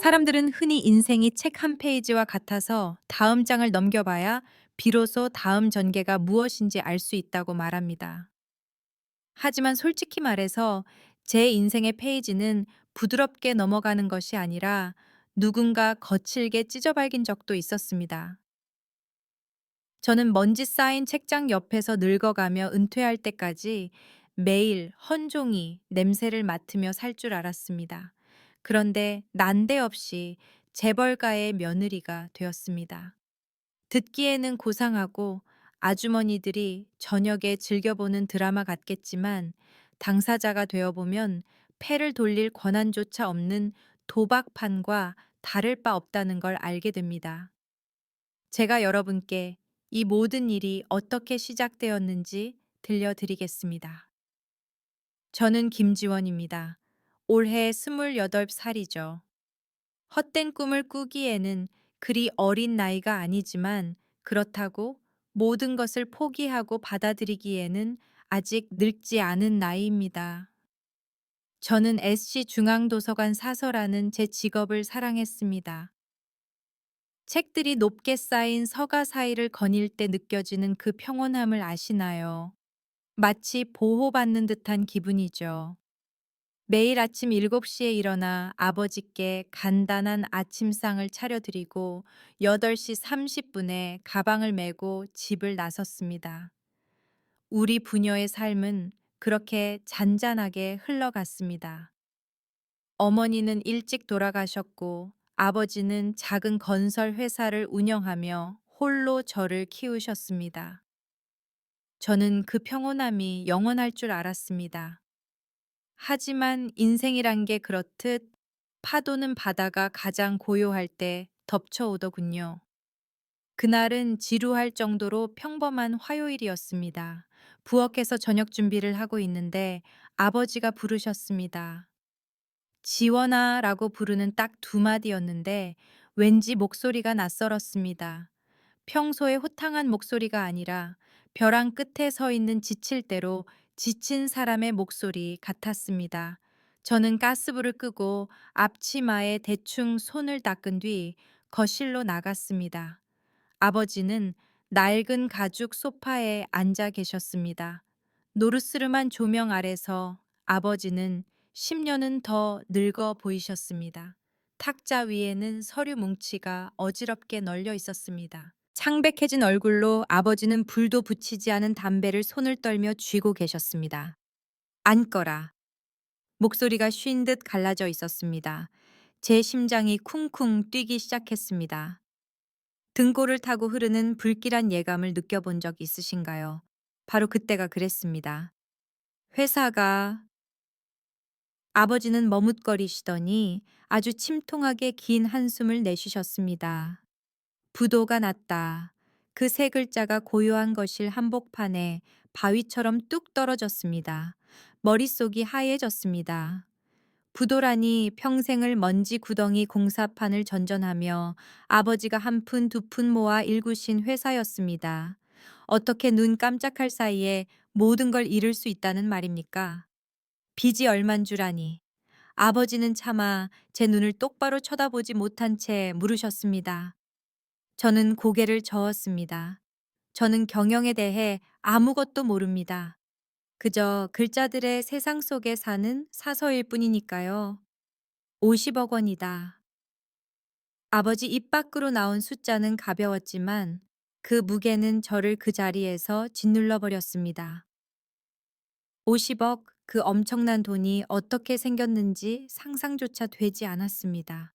사람들은 흔히 인생이 책 한 페이지와 같아서 다음 장을 넘겨봐야 비로소 다음 전개가 무엇인지 알 수 있다고 말합니다. 하지만 솔직히 말해서 제 인생의 페이지는 부드럽게 넘어가는 것이 아니라 누군가 거칠게 찢어발긴 적도 있었습니다. 저는 먼지 쌓인 책장 옆에서 늙어가며 은퇴할 때까지 매일 헌종이 냄새를 맡으며 살 줄 알았습니다. 그런데 난데없이 재벌가의 며느리가 되었습니다. 듣기에는 고상하고 아주머니들이 저녁에 즐겨보는 드라마 같겠지만 당사자가 되어보면 패를 돌릴 권한조차 없는 도박판과 다를 바 없다는 걸 알게 됩니다. 제가 여러분께 이 모든 일이 어떻게 시작되었는지 들려드리겠습니다. 저는 김지원입니다. 올해 28살이죠. 헛된 꿈을 꾸기에는 그리 어린 나이가 아니지만 그렇다고 모든 것을 포기하고 받아들이기에는 아직 늙지 않은 나이입니다. 저는 SC 중앙도서관 사서라는 제 직업을 사랑했습니다. 책들이 높게 쌓인 서가 사이를 거닐 때 느껴지는 그 평온함을 아시나요? 마치 보호받는 듯한 기분이죠. 매일 아침 7시에 일어나 아버지께 간단한 아침상을 차려드리고 8시 30분에 가방을 메고 집을 나섰습니다. 우리 부녀의 삶은 그렇게 잔잔하게 흘러갔습니다. 어머니는 일찍 돌아가셨고 아버지는 작은 건설 회사를 운영하며 홀로 저를 키우셨습니다. 저는 그 평온함이 영원할 줄 알았습니다. 하지만 인생이란 게 그렇듯 파도는 바다가 가장 고요할 때 덮쳐오더군요. 그날은 지루할 정도로 평범한 화요일이었습니다. 부엌에서 저녁 준비를 하고 있는데 아버지가 부르셨습니다. 지원아 라고 부르는 딱 두 마디였는데 왠지 목소리가 낯설었습니다. 평소에 호탕한 목소리가 아니라 벼랑 끝에 서 있는 지칠 대로 지친 사람의 목소리 같았습니다. 저는 가스불을 끄고 앞치마에 대충 손을 닦은 뒤 거실로 나갔습니다. 아버지는 낡은 가죽 소파에 앉아 계셨습니다. 노르스름한 조명 아래서 아버지는 10년은 더 늙어 보이셨습니다. 탁자 위에는 서류 뭉치가 어지럽게 널려 있었습니다. 창백해진 얼굴로 아버지는 불도 붙이지 않은 담배를 손을 떨며 쥐고 계셨습니다. 앉거라. 목소리가 쉰 듯 갈라져 있었습니다. 제 심장이 쿵쿵 뛰기 시작했습니다. 등골을 타고 흐르는 불길한 예감을 느껴본 적 있으신가요? 바로 그때가 그랬습니다. 회사가 아버지는 머뭇거리시더니 아주 침통하게 긴 한숨을 내쉬셨습니다. 부도가 났다. 그 세 글자가 고요한 거실 한복판에 바위처럼 뚝 떨어졌습니다. 머릿속이 하얘졌습니다. 부도라니 평생을 먼지 구덩이 공사판을 전전하며 아버지가 한 푼 두 푼 모아 일구신 회사였습니다. 어떻게 눈 깜짝할 사이에 모든 걸 잃을 수 있다는 말입니까? 빚이 얼만 줄 아니. 아버지는 차마 제 눈을 똑바로 쳐다보지 못한 채 물으셨습니다. 저는 고개를 저었습니다. 저는 경영에 대해 아무것도 모릅니다. 그저 글자들의 세상 속에 사는 사서일 뿐이니까요. 50억 원이다. 아버지 입 밖으로 나온 숫자는 가벼웠지만 그 무게는 저를 그 자리에서 짓눌러 버렸습니다. 50억, 그 엄청난 돈이 어떻게 생겼는지 상상조차 되지 않았습니다.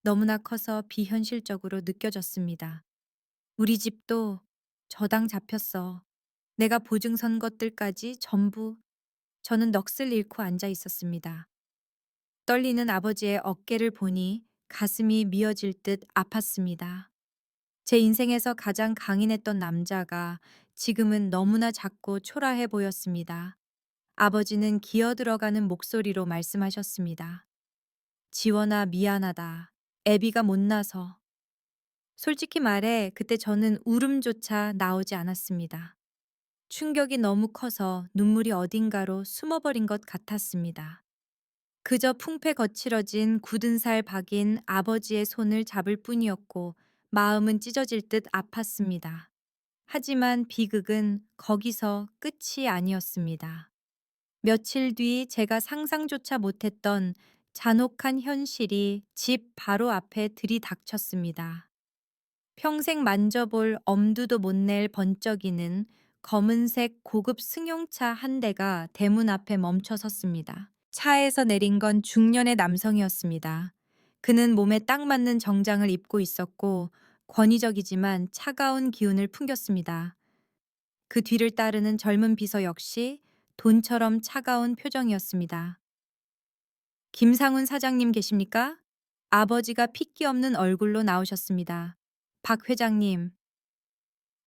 너무나 커서 비현실적으로 느껴졌습니다. 우리 집도 저당 잡혔어. 내가 보증 선 것들까지 전부. 저는 넋을 잃고 앉아 있었습니다. 떨리는 아버지의 어깨를 보니 가슴이 미어질 듯 아팠습니다. 제 인생에서 가장 강인했던 남자가 지금은 너무나 작고 초라해 보였습니다. 아버지는 기어 들어가는 목소리로 말씀하셨습니다. 지원아, 미안하다. 애비가 못나서. 솔직히 말해 그때 저는 울음조차 나오지 않았습니다. 충격이 너무 커서 눈물이 어딘가로 숨어버린 것 같았습니다. 그저 풍패 거칠어진 굳은 살 박인 아버지의 손을 잡을 뿐이었고 마음은 찢어질 듯 아팠습니다. 하지만 비극은 거기서 끝이 아니었습니다. 며칠 뒤 제가 상상조차 못했던 잔혹한 현실이 집 바로 앞에 들이닥쳤습니다. 평생 만져볼 엄두도 못 낼 번쩍이는 검은색 고급 승용차 한 대가 대문 앞에 멈춰 섰습니다. 차에서 내린 건 중년의 남성이었습니다. 그는 몸에 딱 맞는 정장을 입고 있었고 권위적이지만 차가운 기운을 풍겼습니다. 그 뒤를 따르는 젊은 비서 역시 돈처럼 차가운 표정이었습니다. 김상훈 사장님 계십니까? 아버지가 핏기 없는 얼굴로 나오셨습니다. 박 회장님,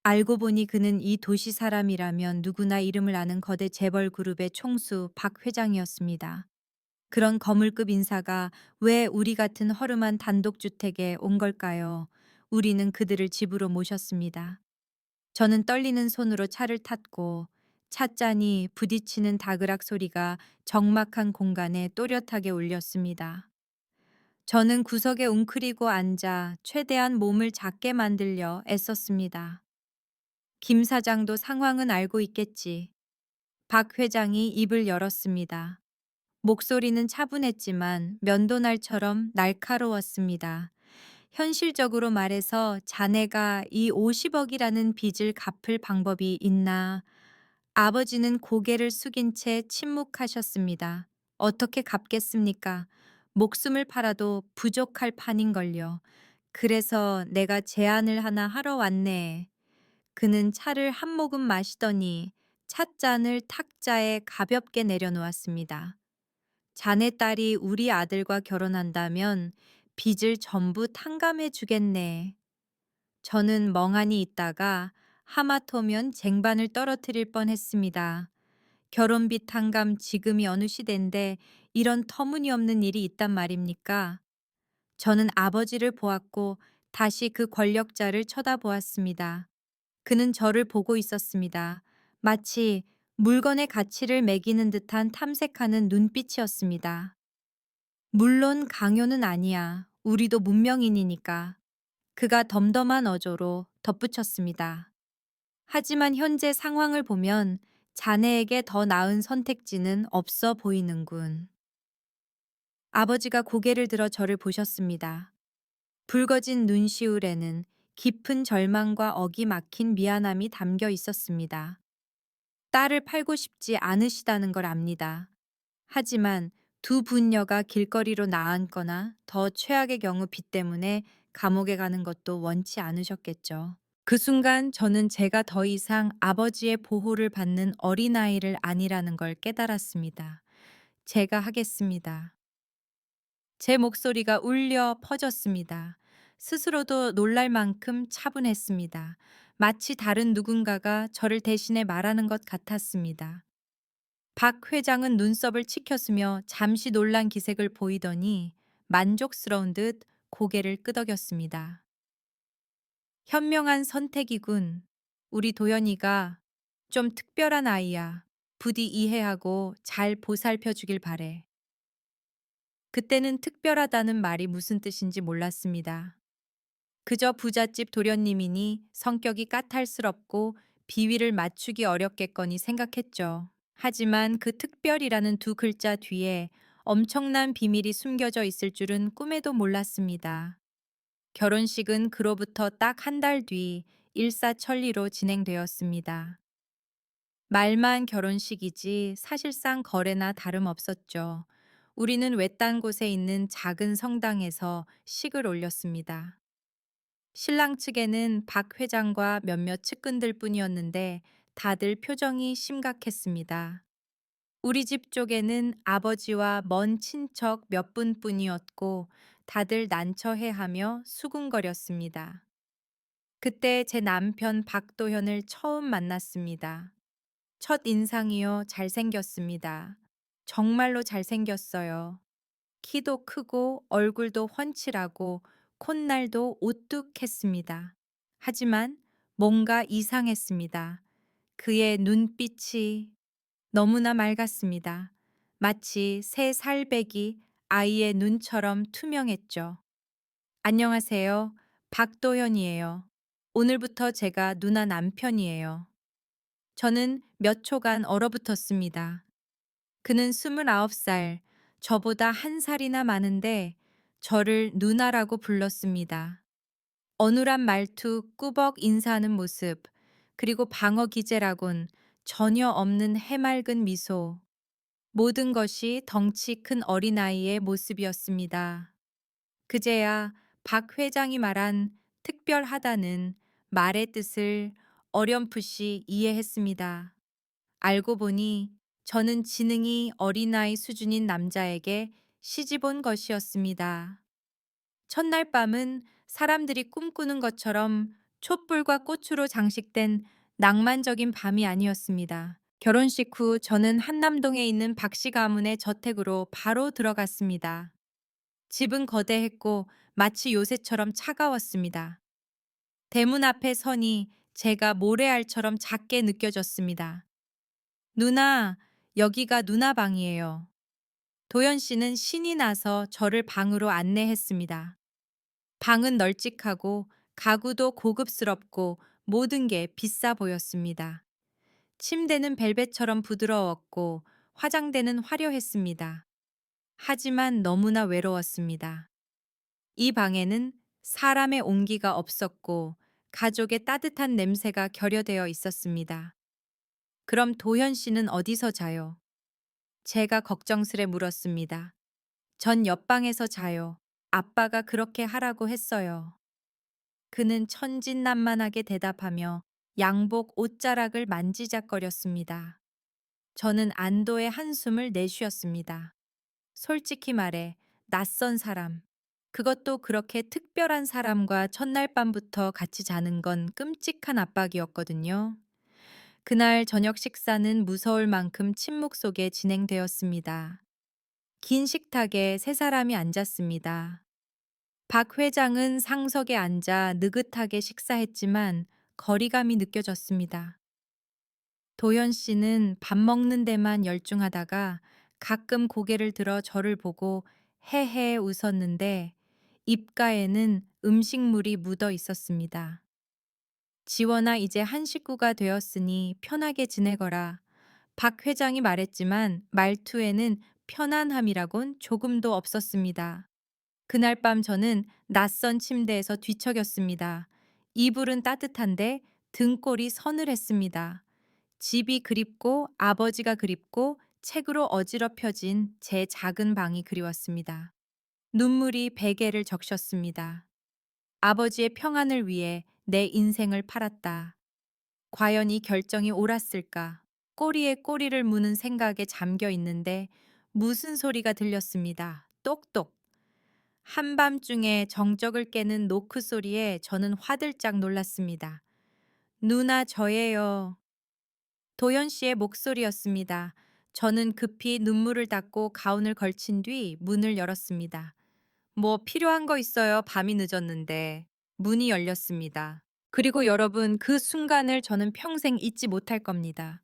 알고 보니 그는 이 도시 사람이라면 누구나 이름을 아는 거대 재벌 그룹의 총수 박 회장이었습니다. 그런 거물급 인사가 왜 우리 같은 허름한 단독주택에 온 걸까요? 우리는 그들을 집으로 모셨습니다. 저는 떨리는 손으로 차를 탔고 찻잔이 부딪히는 다그락 소리가 적막한 공간에 또렷하게 울렸습니다. 저는 구석에 웅크리고 앉아 최대한 몸을 작게 만들려 애썼습니다. 김 사장도 상황은 알고 있겠지. 박 회장이 입을 열었습니다. 목소리는 차분했지만 면도날처럼 날카로웠습니다. 현실적으로 말해서 자네가 이 50억이라는 빚을 갚을 방법이 있나? 아버지는 고개를 숙인 채 침묵하셨습니다. 어떻게 갚겠습니까? 목숨을 팔아도 부족할 판인걸요. 그래서 내가 제안을 하나 하러 왔네. 그는 차를 한 모금 마시더니 찻잔을 탁자에 가볍게 내려놓았습니다. 자네 딸이 우리 아들과 결혼한다면 빚을 전부 탕감해 주겠네. 저는 멍하니 있다가 하마터면 쟁반을 떨어뜨릴 뻔했습니다. 결혼비 탕감 지금이 어느 시대인데 이런 터무니없는 일이 있단 말입니까? 저는 아버지를 보았고 다시 그 권력자를 쳐다보았습니다. 그는 저를 보고 있었습니다. 마치 물건의 가치를 매기는 듯한 탐색하는 눈빛이었습니다. 물론 강요는 아니야. 우리도 문명인이니까. 그가 덤덤한 어조로 덧붙였습니다. 하지만 현재 상황을 보면 자네에게 더 나은 선택지는 없어 보이는군. 아버지가 고개를 들어 저를 보셨습니다. 붉어진 눈시울에는 깊은 절망과 어기 막힌 미안함이 담겨 있었습니다. 딸을 팔고 싶지 않으시다는 걸 압니다. 하지만 두 분녀가 길거리로 나앉거나 더 최악의 경우 빚 때문에 감옥에 가는 것도 원치 않으셨겠죠. 그 순간 저는 제가 더 이상 아버지의 보호를 받는 어린아이를 아니라는 걸 깨달았습니다. 제가 하겠습니다. 제 목소리가 울려 퍼졌습니다. 스스로도 놀랄 만큼 차분했습니다. 마치 다른 누군가가 저를 대신해 말하는 것 같았습니다. 박 회장은 눈썹을 치켰으며 잠시 놀란 기색을 보이더니 만족스러운 듯 고개를 끄덕였습니다. 현명한 선택이군. 우리 도연이가 좀 특별한 아이야. 부디 이해하고 잘 보살펴 주길 바래. 그때는 특별하다는 말이 무슨 뜻인지 몰랐습니다. 그저 부잣집 도련님이니 성격이 까탈스럽고 비위를 맞추기 어렵겠거니 생각했죠. 하지만 그 특별이라는 두 글자 뒤에 엄청난 비밀이 숨겨져 있을 줄은 꿈에도 몰랐습니다. 결혼식은 그로부터 딱 한 달 뒤 일사천리로 진행되었습니다. 말만 결혼식이지 사실상 거래나 다름없었죠. 우리는 외딴 곳에 있는 작은 성당에서 식을 올렸습니다. 신랑 측에는 박 회장과 몇몇 측근들 뿐이었는데 다들 표정이 심각했습니다. 우리 집 쪽에는 아버지와 먼 친척 몇 분뿐이었고 다들 난처해하며 수군거렸습니다. 그때 제 남편 박도현을 처음 만났습니다. 첫 인상이요, 잘생겼습니다. 정말로 잘생겼어요. 키도 크고 얼굴도 훤칠하고 콧날도 오뚝했습니다. 하지만 뭔가 이상했습니다. 그의 눈빛이 너무나 맑았습니다. 마치 새 살배기 아이의 눈처럼 투명했죠. 안녕하세요. 박도현이에요. 오늘부터 제가 누나 남편이에요. 저는 몇 초간 얼어붙었습니다. 그는 29살, 저보다 한 살이나 많은데 저를 누나라고 불렀습니다. 어눌한 말투, 꾸벅 인사하는 모습, 그리고 방어 기제라곤 전혀 없는 해맑은 미소. 모든 것이 덩치 큰 어린아이의 모습이었습니다. 그제야 박 회장이 말한 특별하다는 말의 뜻을 어렴풋이 이해했습니다. 알고 보니 저는 지능이 어린아이 수준인 남자에게 시집 온 것이었습니다. 첫날 밤은 사람들이 꿈꾸는 것처럼 촛불과 꽃으로 장식된 낭만적인 밤이 아니었습니다. 결혼식 후 저는 한남동에 있는 박씨 가문의 저택으로 바로 들어갔습니다. 집은 거대했고 마치 요새처럼 차가웠습니다. 대문 앞에 서니 제가 모래알처럼 작게 느껴졌습니다. 누나, 여기가 누나 방이에요. 도연 씨는 신이 나서 저를 방으로 안내했습니다. 방은 널찍하고 가구도 고급스럽고 모든 게 비싸 보였습니다. 침대는 벨벳처럼 부드러웠고 화장대는 화려했습니다. 하지만 너무나 외로웠습니다. 이 방에는 사람의 온기가 없었고 가족의 따뜻한 냄새가 결여되어 있었습니다. 그럼 도현 씨는 어디서 자요? 제가 걱정스레 물었습니다. 전 옆방에서 자요. 아빠가 그렇게 하라고 했어요. 그는 천진난만하게 대답하며 양복 옷자락을 만지작거렸습니다. 저는 안도의 한숨을 내쉬었습니다. 솔직히 말해, 낯선 사람, 그것도 그렇게 특별한 사람과 첫날 밤부터 같이 자는 건 끔찍한 압박이었거든요. 그날 저녁 식사는 무서울 만큼 침묵 속에 진행되었습니다. 긴 식탁에 세 사람이 앉았습니다. 박 회장은 상석에 앉아 느긋하게 식사했지만 거리감이 느껴졌습니다. 도현 씨는 밥 먹는 데만 열중하다가 가끔 고개를 들어 저를 보고 헤헤 웃었는데 입가에는 음식물이 묻어 있었습니다. 지원아, 이제 한 식구가 되었으니 편하게 지내거라. 박 회장이 말했지만 말투에는 편안함이라곤 조금도 없었습니다. 그날 밤 저는 낯선 침대에서 뒤척였습니다. 이불은 따뜻한데 등골이 서늘했습니다. 집이 그립고 아버지가 그립고 책으로 어지럽혀진 제 작은 방이 그리웠습니다. 눈물이 베개를 적셨습니다. 아버지의 평안을 위해 내 인생을 팔았다. 과연 이 결정이 옳았을까? 꼬리에 꼬리를 무는 생각에 잠겨 있는데 무슨 소리가 들렸습니다. 똑똑. 한밤중에 정적을 깨는 노크 소리에 저는 화들짝 놀랐습니다. 누나, 저예요. 도연 씨의 목소리였습니다. 저는 급히 눈물을 닦고 가운을 걸친 뒤 문을 열었습니다. 뭐 필요한 거 있어요? 밤이 늦었는데. 문이 열렸습니다. 그리고 여러분, 그 순간을 저는 평생 잊지 못할 겁니다.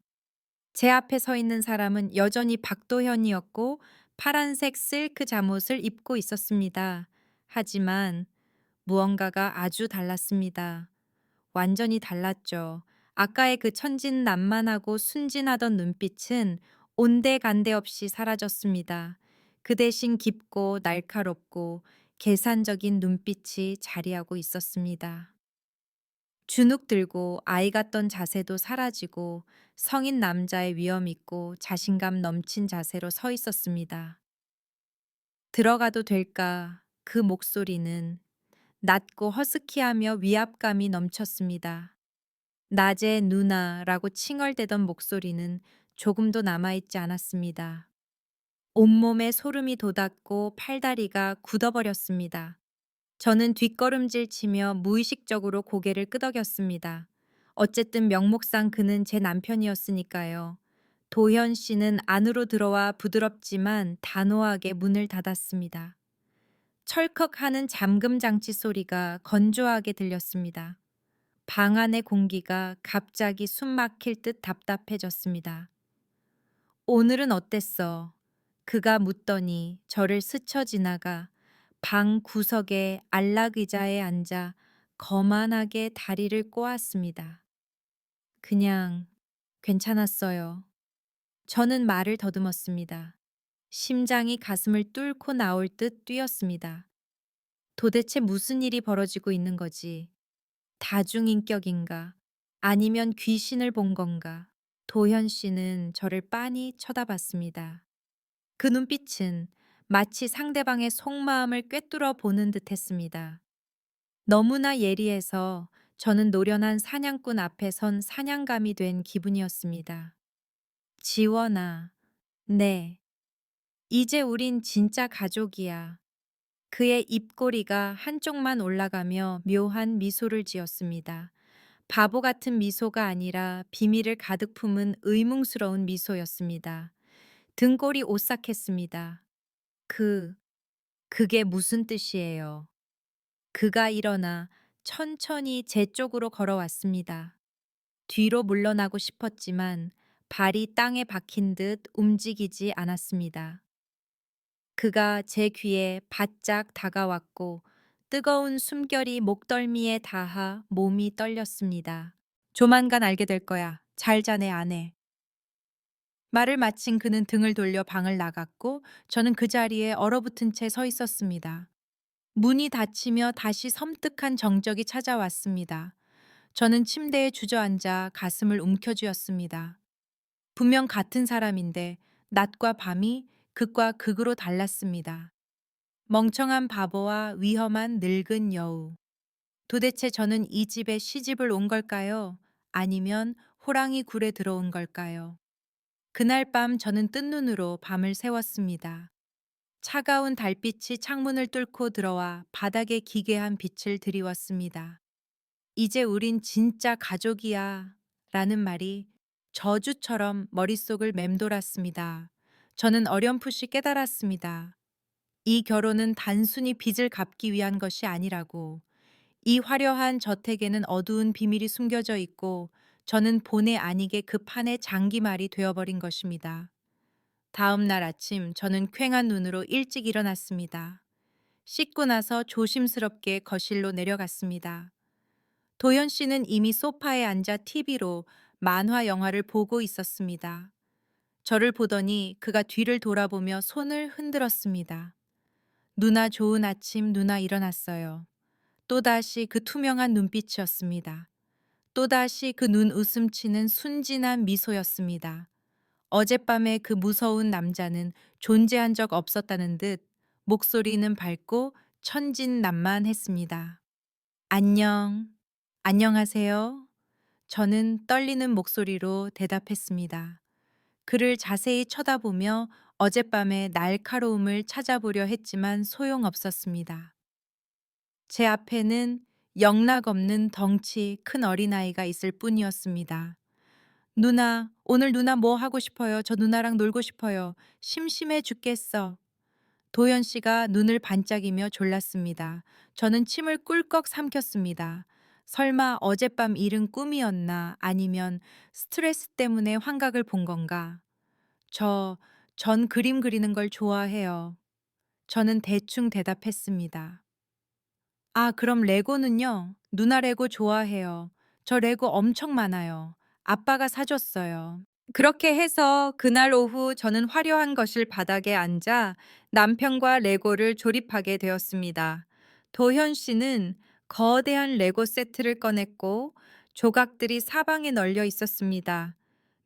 제 앞에 서 있는 사람은 여전히 박도현이었고 파란색 실크 잠옷을 입고 있었습니다. 하지만 무언가가 아주 달랐습니다. 완전히 달랐죠. 아까의 그 천진난만하고 순진하던 눈빛은 온데간데 없이 사라졌습니다. 그 대신 깊고 날카롭고 계산적인 눈빛이 자리하고 있었습니다. 주눅 들고 아이 같던 자세도 사라지고 성인 남자의 위험 있고 자신감 넘친 자세로 서 있었습니다. 들어가도 될까? 그 목소리는 낮고 허스키하며 위압감이 넘쳤습니다. 낮에 누나라고 칭얼대던 목소리는 조금도 남아있지 않았습니다. 온몸에 소름이 돋았고 팔다리가 굳어버렸습니다. 저는 뒷걸음질 치며 무의식적으로 고개를 끄덕였습니다. 어쨌든 명목상 그는 제 남편이었으니까요. 도현 씨는 안으로 들어와 부드럽지만 단호하게 문을 닫았습니다. 철컥하는 잠금 장치 소리가 건조하게 들렸습니다. 방 안의 공기가 갑자기 숨 막힐 듯 답답해졌습니다. 오늘은 어땠어? 그가 묻더니 저를 스쳐 지나가 방 구석에 안락의자에 앉아 거만하게 다리를 꼬았습니다. 그냥 괜찮았어요. 저는 말을 더듬었습니다. 심장이 가슴을 뚫고 나올 듯 뛰었습니다. 도대체 무슨 일이 벌어지고 있는 거지? 다중인격인가? 아니면 귀신을 본 건가? 도현 씨는 저를 빤히 쳐다봤습니다. 그 눈빛은 마치 상대방의 속마음을 꿰뚫어 보는 듯 했습니다. 너무나 예리해서 저는 노련한 사냥꾼 앞에 선 사냥감이 된 기분이었습니다. 지원아, 네. 이제 우린 진짜 가족이야. 그의 입꼬리가 한쪽만 올라가며 묘한 미소를 지었습니다. 바보 같은 미소가 아니라 비밀을 가득 품은 의문스러운 미소였습니다. 등골이 오싹했습니다. 그게 무슨 뜻이에요? 그가 일어나 천천히 제 쪽으로 걸어왔습니다. 뒤로 물러나고 싶었지만 발이 땅에 박힌 듯 움직이지 않았습니다. 그가 제 귀에 바짝 다가왔고 뜨거운 숨결이 목덜미에 닿아 몸이 떨렸습니다. 조만간 알게 될 거야. 잘 자네 아내. 말을 마친 그는 등을 돌려 방을 나갔고 저는 그 자리에 얼어붙은 채 서 있었습니다. 문이 닫히며 다시 섬뜩한 정적이 찾아왔습니다. 저는 침대에 주저앉아 가슴을 움켜쥐었습니다. 분명 같은 사람인데 낮과 밤이 극과 극으로 달랐습니다. 멍청한 바보와 위험한 늙은 여우. 도대체 저는 이 집에 시집을 온 걸까요? 아니면 호랑이 굴에 들어온 걸까요? 그날 밤 저는 뜬 눈으로 밤을 새웠습니다. 차가운 달빛이 창문을 뚫고 들어와 바닥에 기괴한 빛을 드리웠습니다. 이제 우린 진짜 가족이야. 라는 말이 저주처럼 머릿속을 맴돌았습니다. 저는 어렴풋이 깨달았습니다. 이 결혼은 단순히 빚을 갚기 위한 것이 아니라고. 이 화려한 저택에는 어두운 비밀이 숨겨져 있고 저는 본의 아니게 그 판의 장기말이 되어버린 것입니다. 다음 날 아침 저는 퀭한 눈으로 일찍 일어났습니다. 씻고 나서 조심스럽게 거실로 내려갔습니다. 도현 씨는 이미 소파에 앉아 TV로 만화 영화를 보고 있었습니다. 저를 보더니 그가 뒤를 돌아보며 손을 흔들었습니다. 누나 좋은 아침, 누나 일어났어요. 또다시 그 투명한 눈빛이었습니다. 또다시 그 눈 웃음치는 순진한 미소였습니다. 어젯밤에 그 무서운 남자는 존재한 적 없었다는 듯 목소리는 밝고 천진난만했습니다. 안녕. 안녕하세요. 저는 떨리는 목소리로 대답했습니다. 그를 자세히 쳐다보며 어젯밤의 날카로움을 찾아보려 했지만 소용없었습니다. 제 앞에는 영락없는 덩치 큰 어린아이가 있을 뿐이었습니다. 누나, 오늘 누나 뭐 하고 싶어요? 저 누나랑 놀고 싶어요. 심심해 죽겠어. 도현 씨가 눈을 반짝이며 졸랐습니다. 저는 침을 꿀꺽 삼켰습니다. 설마 어젯밤 일은 꿈이었나? 아니면 스트레스 때문에 환각을 본 건가? 저, 전 그림 그리는 걸 좋아해요. 저는 대충 대답했습니다. 아, 그럼 레고는요? 누나 레고 좋아해요. 저 레고 엄청 많아요. 아빠가 사줬어요. 그렇게 해서 그날 오후 저는 화려한 거실 바닥에 앉아 남편과 레고를 조립하게 되었습니다. 도현 씨는 거대한 레고 세트를 꺼냈고 조각들이 사방에 널려 있었습니다.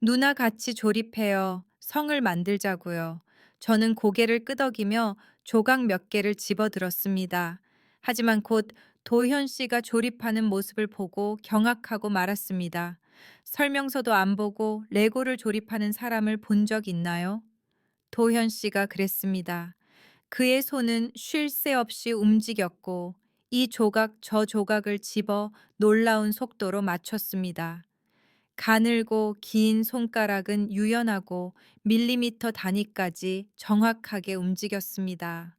누나 같이 조립해요. 성을 만들자고요. 저는 고개를 끄덕이며 조각 몇 개를 집어들었습니다. 하지만 곧 도현 씨가 조립하는 모습을 보고 경악하고 말았습니다. 설명서도 안 보고 레고를 조립하는 사람을 본 적 있나요? 도현 씨가 그랬습니다. 그의 손은 쉴 새 없이 움직였고 이 조각 저 조각을 집어 놀라운 속도로 맞췄습니다. 가늘고 긴 손가락은 유연하고 밀리미터 단위까지 정확하게 움직였습니다.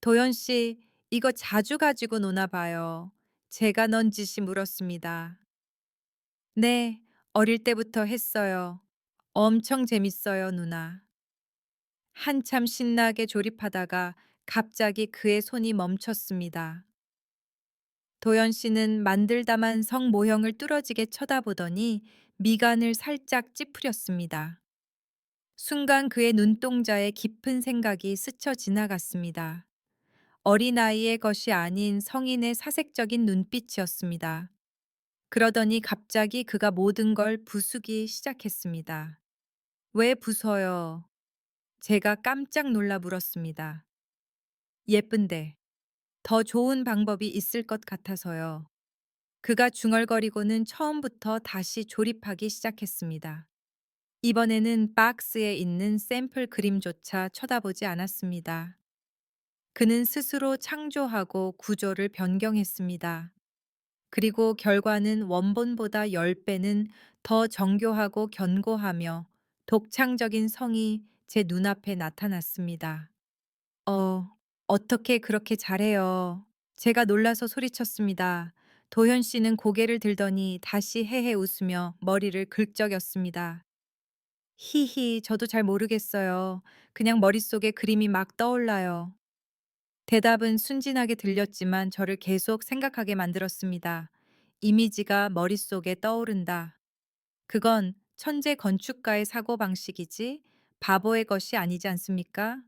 도현 씨, 이거 자주 가지고 노나 봐요. 제가 넌지시 물었습니다. 네, 어릴 때부터 했어요. 엄청 재밌어요, 누나. 한참 신나게 조립하다가 갑자기 그의 손이 멈췄습니다. 도연 씨는 만들다만 성 모형을 뚫어지게 쳐다보더니 미간을 살짝 찌푸렸습니다. 순간 그의 눈동자에 깊은 생각이 스쳐 지나갔습니다. 어린아이의 것이 아닌 성인의 사색적인 눈빛이었습니다. 그러더니 갑자기 그가 모든 걸 부수기 시작했습니다. 왜 부숴요? 제가 깜짝 놀라 물었습니다. 예쁜데 더 좋은 방법이 있을 것 같아서요. 그가 중얼거리고는 처음부터 다시 조립하기 시작했습니다. 이번에는 박스에 있는 샘플 그림조차 쳐다보지 않았습니다. 그는 스스로 창조하고 구조를 변경했습니다. 그리고 결과는 원본보다 10배는 더 정교하고 견고하며 독창적인 성이 제 눈앞에 나타났습니다. 어, 어떻게 그렇게 잘해요? 제가 놀라서 소리쳤습니다. 도현 씨는 고개를 들더니 다시 헤헤 웃으며 머리를 긁적였습니다. 히히, 저도 잘 모르겠어요. 그냥 머릿속에 그림이 막 떠올라요. 대답은 순진하게 들렸지만 저를 계속 생각하게 만들었습니다. 이미지가 머릿속에 떠오른다. 그건 천재 건축가의 사고방식이지 바보의 것이 아니지 않습니까?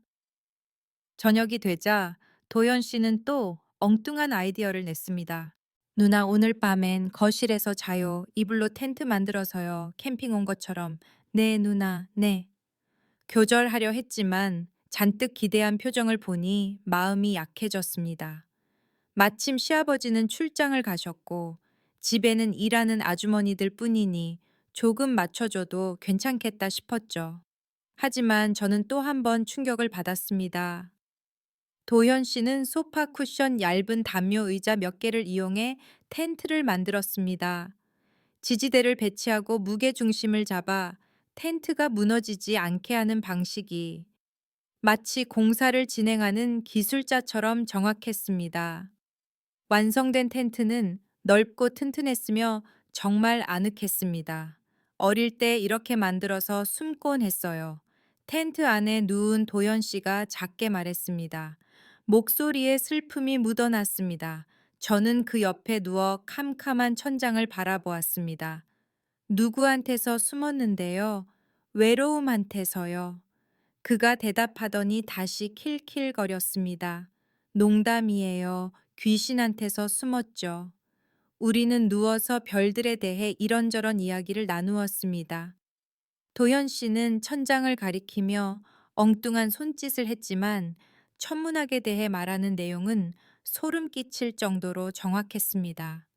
저녁이 되자 도연 씨는 또 엉뚱한 아이디어를 냈습니다. 누나 오늘 밤엔 거실에서 자요. 이불로 텐트 만들어서요. 캠핑 온 것처럼. 네, 누나, 네. 교절하려 했지만 잔뜩 기대한 표정을 보니 마음이 약해졌습니다. 마침 시아버지는 출장을 가셨고 집에는 일하는 아주머니들 뿐이니 조금 맞춰줘도 괜찮겠다 싶었죠. 하지만 저는 또 한 번 충격을 받았습니다. 도현 씨는 소파 쿠션 얇은 담요 의자 몇 개를 이용해 텐트를 만들었습니다. 지지대를 배치하고 무게 중심을 잡아 텐트가 무너지지 않게 하는 방식이 마치 공사를 진행하는 기술자처럼 정확했습니다. 완성된 텐트는 넓고 튼튼했으며 정말 아늑했습니다. 어릴 때 이렇게 만들어서 숨곤 했어요. 텐트 안에 누운 도연 씨가 작게 말했습니다. 목소리에 슬픔이 묻어났습니다. 저는 그 옆에 누워 캄캄한 천장을 바라보았습니다. 누구한테서 숨었는데요? 외로움한테서요. 그가 대답하더니 다시 킬킬거렸습니다. 농담이에요. 귀신한테서 숨었죠. 우리는 누워서 별들에 대해 이런저런 이야기를 나누었습니다. 도현 씨는 천장을 가리키며 엉뚱한 손짓을 했지만 천문학에 대해 말하는 내용은 소름 끼칠 정도로 정확했습니다.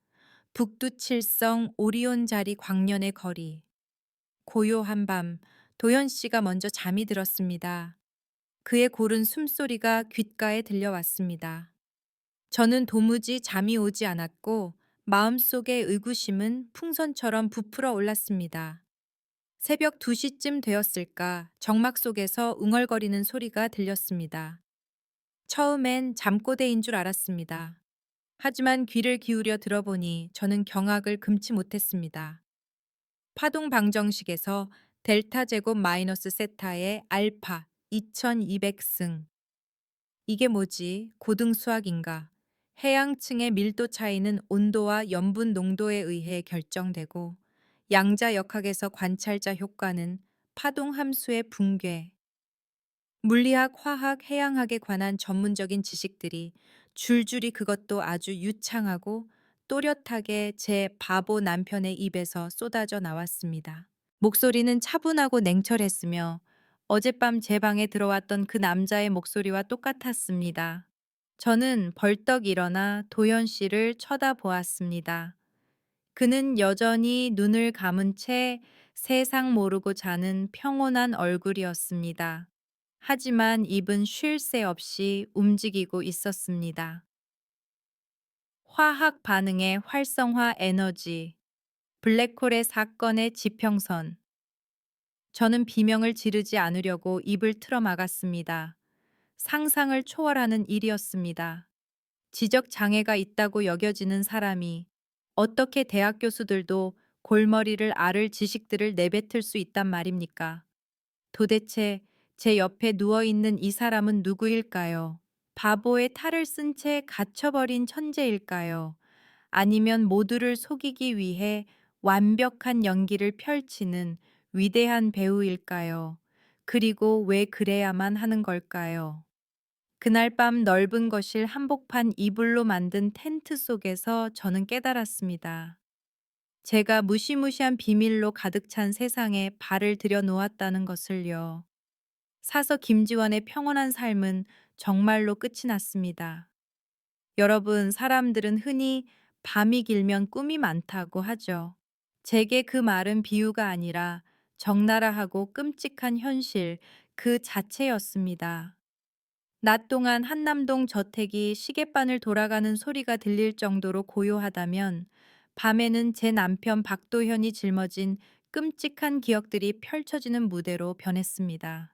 북두칠성 오리온 자리 광년의 거리. 고요한 밤, 도현 씨가 먼저 잠이 들었습니다. 그의 고른 숨소리가 귓가에 들려왔습니다. 저는 도무지 잠이 오지 않았고 마음속의 의구심은 풍선처럼 부풀어 올랐습니다. 새벽 2시쯤 되었을까 정막 속에서 웅얼거리는 소리가 들렸습니다. 처음엔 잠꼬대인 줄 알았습니다. 하지만 귀를 기울여 들어보니 저는 경악을 금치 못했습니다. 파동 방정식에서 델타 제곱 마이너스 세타의 알파 2200승. 이게 뭐지? 고등 수학인가? 해양층의 밀도 차이는 온도와 염분 농도에 의해 결정되고 양자역학에서 관찰자 효과는 파동 함수의 붕괴. 물리학, 화학, 해양학에 관한 전문적인 지식들이 줄줄이 그것도 아주 유창하고 또렷하게 제 바보 남편의 입에서 쏟아져 나왔습니다. 목소리는 차분하고 냉철했으며 어젯밤 제 방에 들어왔던 그 남자의 목소리와 똑같았습니다. 저는 벌떡 일어나 도연 씨를 쳐다보았습니다. 그는 여전히 눈을 감은 채 세상 모르고 자는 평온한 얼굴이었습니다. 하지만 입은 쉴 새 없이 움직이고 있었습니다. 화학 반응의 활성화 에너지, 블랙홀의 사건의 지평선. 저는 비명을 지르지 않으려고 입을 틀어 막았습니다. 상상을 초월하는 일이었습니다. 지적 장애가 있다고 여겨지는 사람이 어떻게 대학 교수들도 골머리를 앓을 지식들을 내뱉을 수 있단 말입니까? 도대체 제 옆에 누워 있는 이 사람은 누구일까요? 바보의 탈을 쓴 채 갇혀버린 천재일까요? 아니면 모두를 속이기 위해 완벽한 연기를 펼치는 위대한 배우일까요? 그리고 왜 그래야만 하는 걸까요? 그날 밤 넓은 거실 한복판 이불로 만든 텐트 속에서 저는 깨달았습니다. 제가 무시무시한 비밀로 가득 찬 세상에 발을 들여 놓았다는 것을요. 사서 김지원의 평온한 삶은 정말로 끝이 났습니다. 여러분, 사람들은 흔히 밤이 길면 꿈이 많다고 하죠. 제게 그 말은 비유가 아니라 적나라하고 끔찍한 현실 그 자체였습니다. 낮 동안 한남동 저택이 시계바늘 돌아가는 소리가 들릴 정도로 고요하다면 밤에는 제 남편 박도현이 짊어진 끔찍한 기억들이 펼쳐지는 무대로 변했습니다.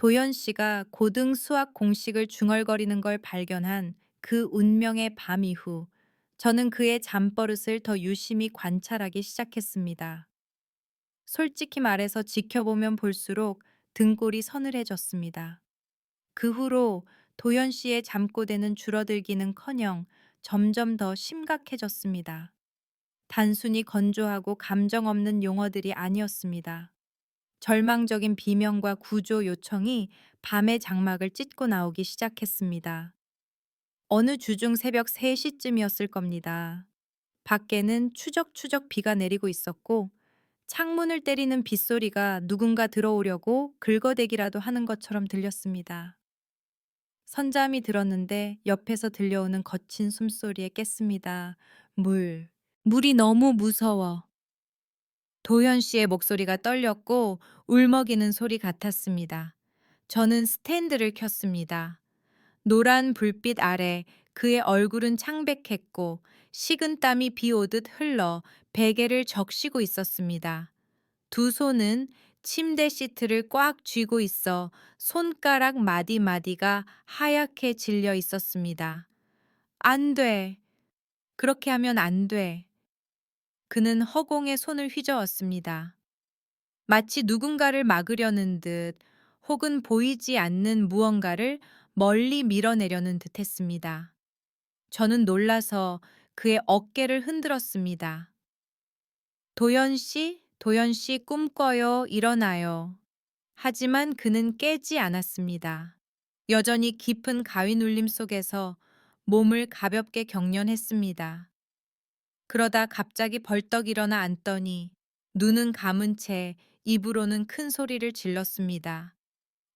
도현 씨가 고등 수학 공식을 중얼거리는 걸 발견한 그 운명의 밤 이후 저는 그의 잠버릇을 더 유심히 관찰하기 시작했습니다. 솔직히 말해서 지켜보면 볼수록 등골이 서늘해졌습니다. 그 후로 도현 씨의 잠꼬대는 줄어들기는커녕 점점 더 심각해졌습니다. 단순히 건조하고 감정 없는 용어들이 아니었습니다. 절망적인 비명과 구조 요청이 밤의 장막을 찢고 나오기 시작했습니다. 어느 주중 새벽 3시쯤이었을 겁니다. 밖에는 추적추적 비가 내리고 있었고 창문을 때리는 빗소리가 누군가 들어오려고 긁어대기라도 하는 것처럼 들렸습니다. 선잠이 들었는데 옆에서 들려오는 거친 숨소리에 깼습니다. 물. 물이 너무 무서워. 도현 씨의 목소리가 떨렸고 울먹이는 소리 같았습니다. 저는 스탠드를 켰습니다. 노란 불빛 아래 그의 얼굴은 창백했고 식은 땀이 비 오듯 흘러 베개를 적시고 있었습니다. 두 손은 침대 시트를 꽉 쥐고 있어 손가락 마디마디가 하얗게 질려 있었습니다. 안 돼. 그렇게 하면 안 돼. 그는 허공에 손을 휘저었습니다. 마치 누군가를 막으려는 듯 혹은 보이지 않는 무언가를 멀리 밀어내려는 듯 했습니다. 저는 놀라서 그의 어깨를 흔들었습니다. 도연 씨 꿈꿔요, 일어나요. 하지만 그는 깨지 않았습니다. 여전히 깊은 가위 눌림 속에서 몸을 가볍게 경련했습니다. 그러다 갑자기 벌떡 일어나 앉더니 눈은 감은 채 입으로는 큰 소리를 질렀습니다.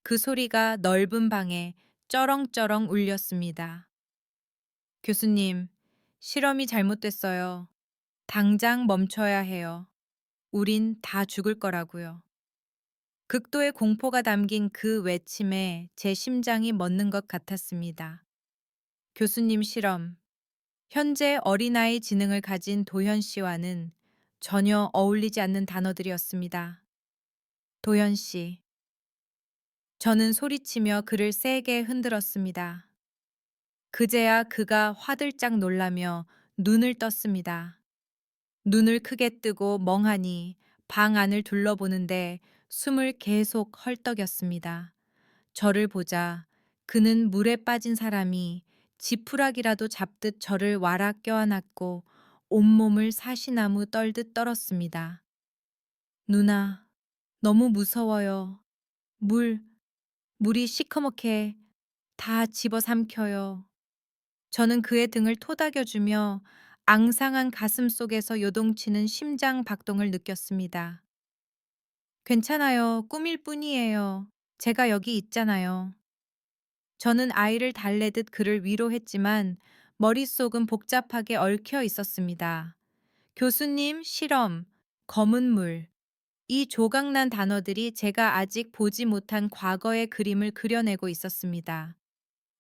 그 소리가 넓은 방에 쩌렁쩌렁 울렸습니다. 교수님, 실험이 잘못됐어요. 당장 멈춰야 해요. 우린 다 죽을 거라고요. 극도의 공포가 담긴 그 외침에 제 심장이 멎는 것 같았습니다. 교수님 실험. 현재 어린아이 지능을 가진 도현 씨와는 전혀 어울리지 않는 단어들이었습니다. 도현 씨. 저는 소리치며 그를 세게 흔들었습니다. 그제야 그가 화들짝 놀라며 눈을 떴습니다. 눈을 크게 뜨고 멍하니 방 안을 둘러보는데 숨을 계속 헐떡였습니다. 저를 보자 그는 물에 빠진 사람이 지푸라기라도 잡듯 저를 와락 껴안았고 온몸을 사시나무 떨듯 떨었습니다. 누나, 너무 무서워요. 물, 물이 시커멓게 다 집어삼켜요. 저는 그의 등을 토닥여주며 앙상한 가슴 속에서 요동치는 심장 박동을 느꼈습니다. 괜찮아요. 꿈일 뿐이에요. 제가 여기 있잖아요. 저는 아이를 달래듯 그를 위로했지만 머릿속은 복잡하게 얽혀 있었습니다. 교수님, 실험, 검은 물. 이 조각난 단어들이 제가 아직 보지 못한 과거의 그림을 그려내고 있었습니다.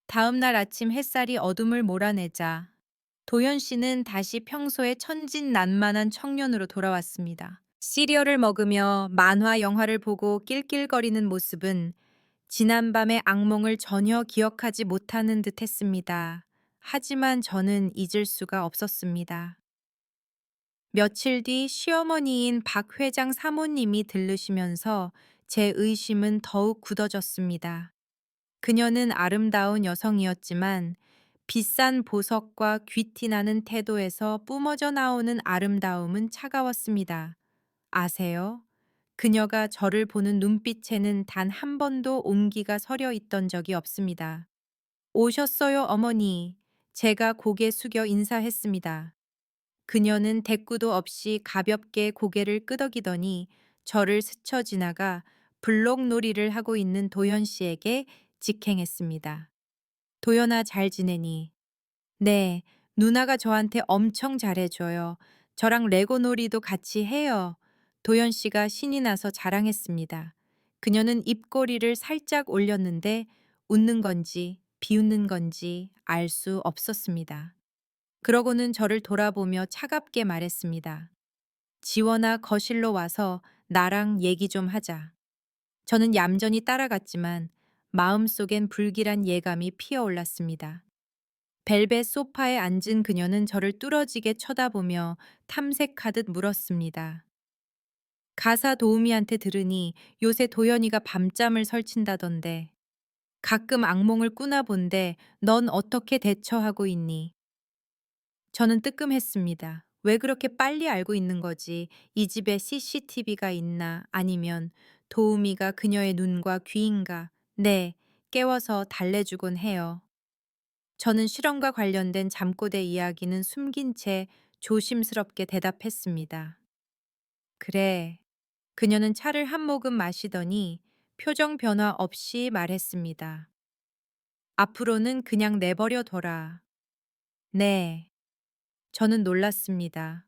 다음 날 아침 햇살이 어둠을 몰아내자 도현 씨는 다시 평소의 천진난만한 청년으로 돌아왔습니다. 시리얼을 먹으며 만화 영화를 보고 낄낄거리는 모습은 지난밤의 악몽을 전혀 기억하지 못하는 듯 했습니다. 하지만 저는 잊을 수가 없었습니다. 며칠 뒤 시어머니인 박 회장 사모님이 들르시면서 제 의심은 더욱 굳어졌습니다. 그녀는 아름다운 여성이었지만 비싼 보석과 귀티 나는 태도에서 뿜어져 나오는 아름다움은 차가웠습니다. 아세요? 그녀가 저를 보는 눈빛에는 단 한 번도 온기가 서려 있던 적이 없습니다. 오셨어요, 어머니. 제가 고개 숙여 인사했습니다. 그녀는 대꾸도 없이 가볍게 고개를 끄덕이더니 저를 스쳐 지나가 블록놀이를 하고 있는 도현 씨에게 직행했습니다. 도현아, 잘 지내니? 네, 누나가 저한테 엄청 잘해줘요. 저랑 레고 놀이도 같이 해요. 도현 씨가 신이 나서 자랑했습니다. 그녀는 입꼬리를 살짝 올렸는데 웃는 건지 비웃는 건지 알 수 없었습니다. 그러고는 저를 돌아보며 차갑게 말했습니다. 지원아, 거실로 와서 나랑 얘기 좀 하자. 저는 얌전히 따라갔지만 마음속엔 불길한 예감이 피어올랐습니다. 벨벳 소파에 앉은 그녀는 저를 뚫어지게 쳐다보며 탐색하듯 물었습니다. 가사 도우미한테 들으니 요새 도연이가 밤잠을 설친다던데. 가끔 악몽을 꾸나 본데 넌 어떻게 대처하고 있니? 저는 뜨끔했습니다. 왜 그렇게 빨리 알고 있는 거지? 이 집에 CCTV가 있나? 아니면 도우미가 그녀의 눈과 귀인가? 네, 깨워서 달래주곤 해요. 저는 실험과 관련된 잠꼬대 이야기는 숨긴 채 조심스럽게 대답했습니다. 그래. 그녀는 차를 한 모금 마시더니 표정 변화 없이 말했습니다. 앞으로는 그냥 내버려 둬라. 네. 저는 놀랐습니다.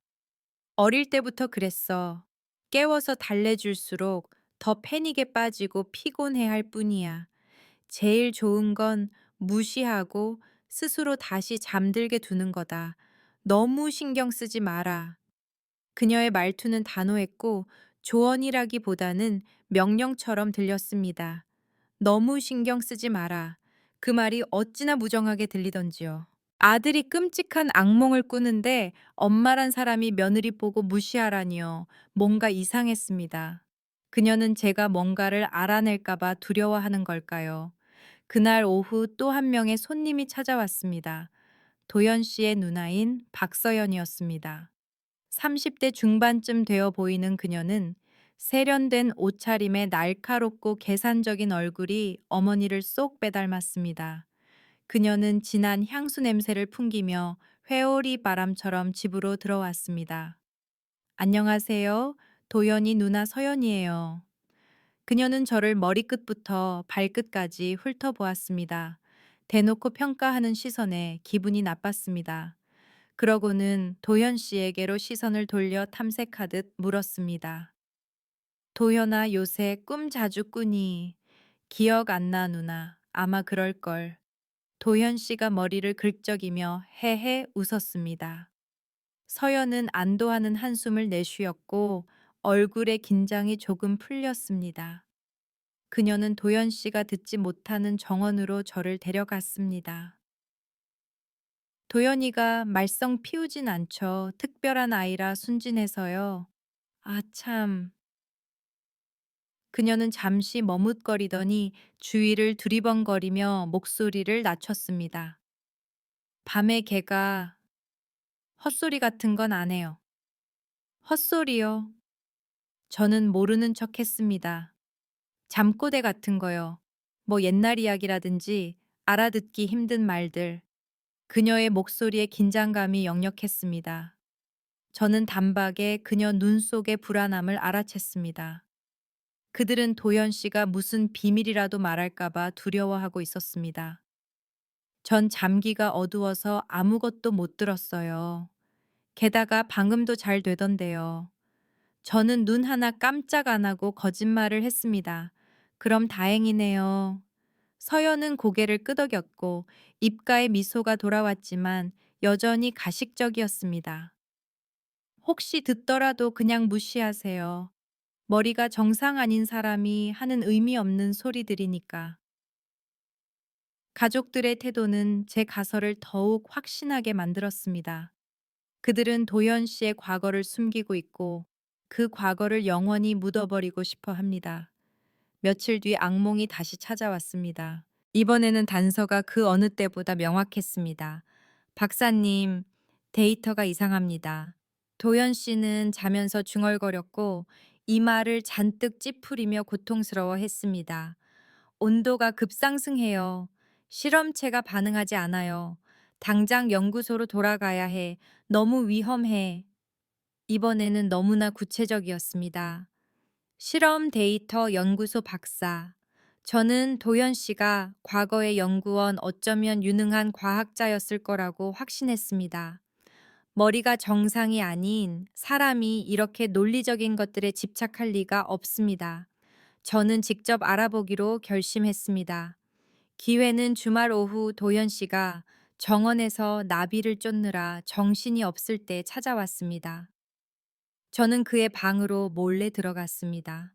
어릴 때부터 그랬어. 깨워서 달래줄수록 더 패닉에 빠지고 피곤해 할 뿐이야. 제일 좋은 건 무시하고 스스로 다시 잠들게 두는 거다. 너무 신경 쓰지 마라. 그녀의 말투는 단호했고 조언이라기보다는 명령처럼 들렸습니다. 너무 신경 쓰지 마라. 그 말이 어찌나 무정하게 들리던지요. 아들이 끔찍한 악몽을 꾸는데 엄마란 사람이 며느리 보고 무시하라니요. 뭔가 이상했습니다. 그녀는 제가 뭔가를 알아낼까봐 두려워하는 걸까요? 그날 오후 또 한 명의 손님이 찾아왔습니다. 도연 씨의 누나인 박서연이었습니다. 30대 중반쯤 되어 보이는 그녀는 세련된 옷차림에 날카롭고 계산적인 얼굴이 어머니를 쏙 빼닮았습니다. 그녀는 진한 향수 냄새를 풍기며 회오리 바람처럼 집으로 들어왔습니다. 안녕하세요. 도연이 누나 서연이에요. 그녀는 저를 머리끝부터 발끝까지 훑어보았습니다. 대놓고 평가하는 시선에 기분이 나빴습니다. 그러고는 도현 씨에게로 시선을 돌려 탐색하듯 물었습니다. 도현아, 요새 꿈 자주 꾸니? 기억 안 나, 누나. 아마 그럴걸. 도현 씨가 머리를 긁적이며 헤헤 웃었습니다. 서연은 안도하는 한숨을 내쉬었고 얼굴의 긴장이 조금 풀렸습니다. 그녀는 도연 씨가 듣지 못하는 정원으로 저를 데려갔습니다. 도연이가 말썽 피우진 않죠. 특별한 아이라 순진해서요. 아, 참. 그녀는 잠시 머뭇거리더니 주위를 두리번거리며 목소리를 낮췄습니다. 밤에 개가 헛소리 같은 건 안 해요. 헛소리요. 저는 모르는 척 했습니다. 잠꼬대 같은 거요. 뭐 옛날 이야기라든지 알아듣기 힘든 말들. 그녀의 목소리에 긴장감이 역력했습니다. 저는 단박에 그녀 눈 속의 불안함을 알아챘습니다. 그들은 도연 씨가 무슨 비밀이라도 말할까봐 두려워하고 있었습니다. 전 잠기가 어두워서 아무것도 못 들었어요. 게다가 방음도 잘 되던데요. 저는 눈 하나 깜짝 안 하고 거짓말을 했습니다. 그럼 다행이네요. 서연은 고개를 끄덕였고 입가에 미소가 돌아왔지만 여전히 가식적이었습니다. 혹시 듣더라도 그냥 무시하세요. 머리가 정상 아닌 사람이 하는 의미 없는 소리들이니까. 가족들의 태도는 제 가설을 더욱 확신하게 만들었습니다. 그들은 도연 씨의 과거를 숨기고 있고 그 과거를 영원히 묻어버리고 싶어 합니다. 며칠 뒤 악몽이 다시 찾아왔습니다. 이번에는 단서가 그 어느 때보다 명확했습니다. 박사님, 데이터가 이상합니다. 도연 씨는 자면서 중얼거렸고 이마를 잔뜩 찌푸리며 고통스러워 했습니다. 온도가 급상승해요. 실험체가 반응하지 않아요. 당장 연구소로 돌아가야 해. 너무 위험해. 이번에는 너무나 구체적이었습니다. 실험 데이터 연구소 박사. 저는 도연 씨가 과거의 연구원 어쩌면 유능한 과학자였을 거라고 확신했습니다. 머리가 정상이 아닌 사람이 이렇게 논리적인 것들에 집착할 리가 없습니다. 저는 직접 알아보기로 결심했습니다. 기회는 주말 오후 도연 씨가 정원에서 나비를 쫓느라 정신이 없을 때 찾아왔습니다. 저는 그의 방으로 몰래 들어갔습니다.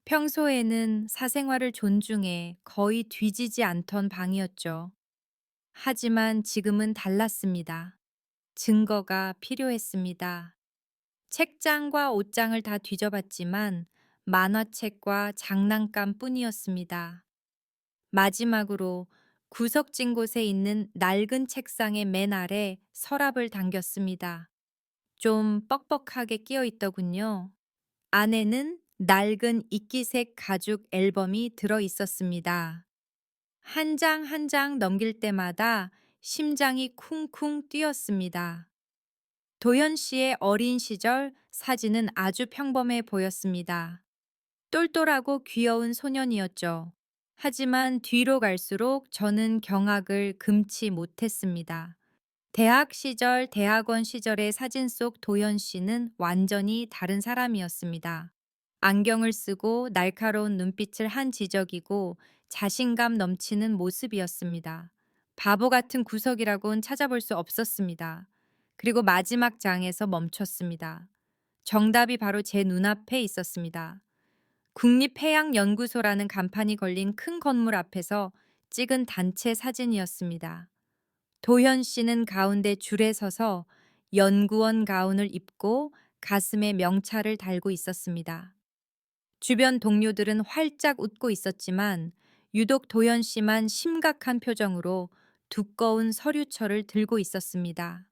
평소에는 사생활을 존중해 거의 뒤지지 않던 방이었죠. 하지만 지금은 달랐습니다. 증거가 필요했습니다. 책장과 옷장을 다 뒤져봤지만 만화책과 장난감 뿐이었습니다. 마지막으로 구석진 곳에 있는 낡은 책상의 맨 아래 서랍을 당겼습니다. 좀 뻑뻑하게 끼어 있더군요. 안에는 낡은 이끼색 가죽 앨범이 들어 있었습니다. 한 장 한 장 넘길 때마다 심장이 쿵쿵 뛰었습니다. 도현 씨의 어린 시절 사진은 아주 평범해 보였습니다. 똘똘하고 귀여운 소년이었죠. 하지만 뒤로 갈수록 저는 경악을 금치 못했습니다. 대학 시절, 대학원 시절의 사진 속 도현 씨는 완전히 다른 사람이었습니다. 안경을 쓰고 날카로운 눈빛을 한 지적이고 자신감 넘치는 모습이었습니다. 바보 같은 구석이라곤 찾아볼 수 없었습니다. 그리고 마지막 장에서 멈췄습니다. 정답이 바로 제 눈앞에 있었습니다. 국립해양연구소라는 간판이 걸린 큰 건물 앞에서 찍은 단체 사진이었습니다. 도현 씨는 가운데 줄에 서서 연구원 가운을 입고 가슴에 명찰을 달고 있었습니다. 주변 동료들은 활짝 웃고 있었지만 유독 도현 씨만 심각한 표정으로 두꺼운 서류철을 들고 있었습니다.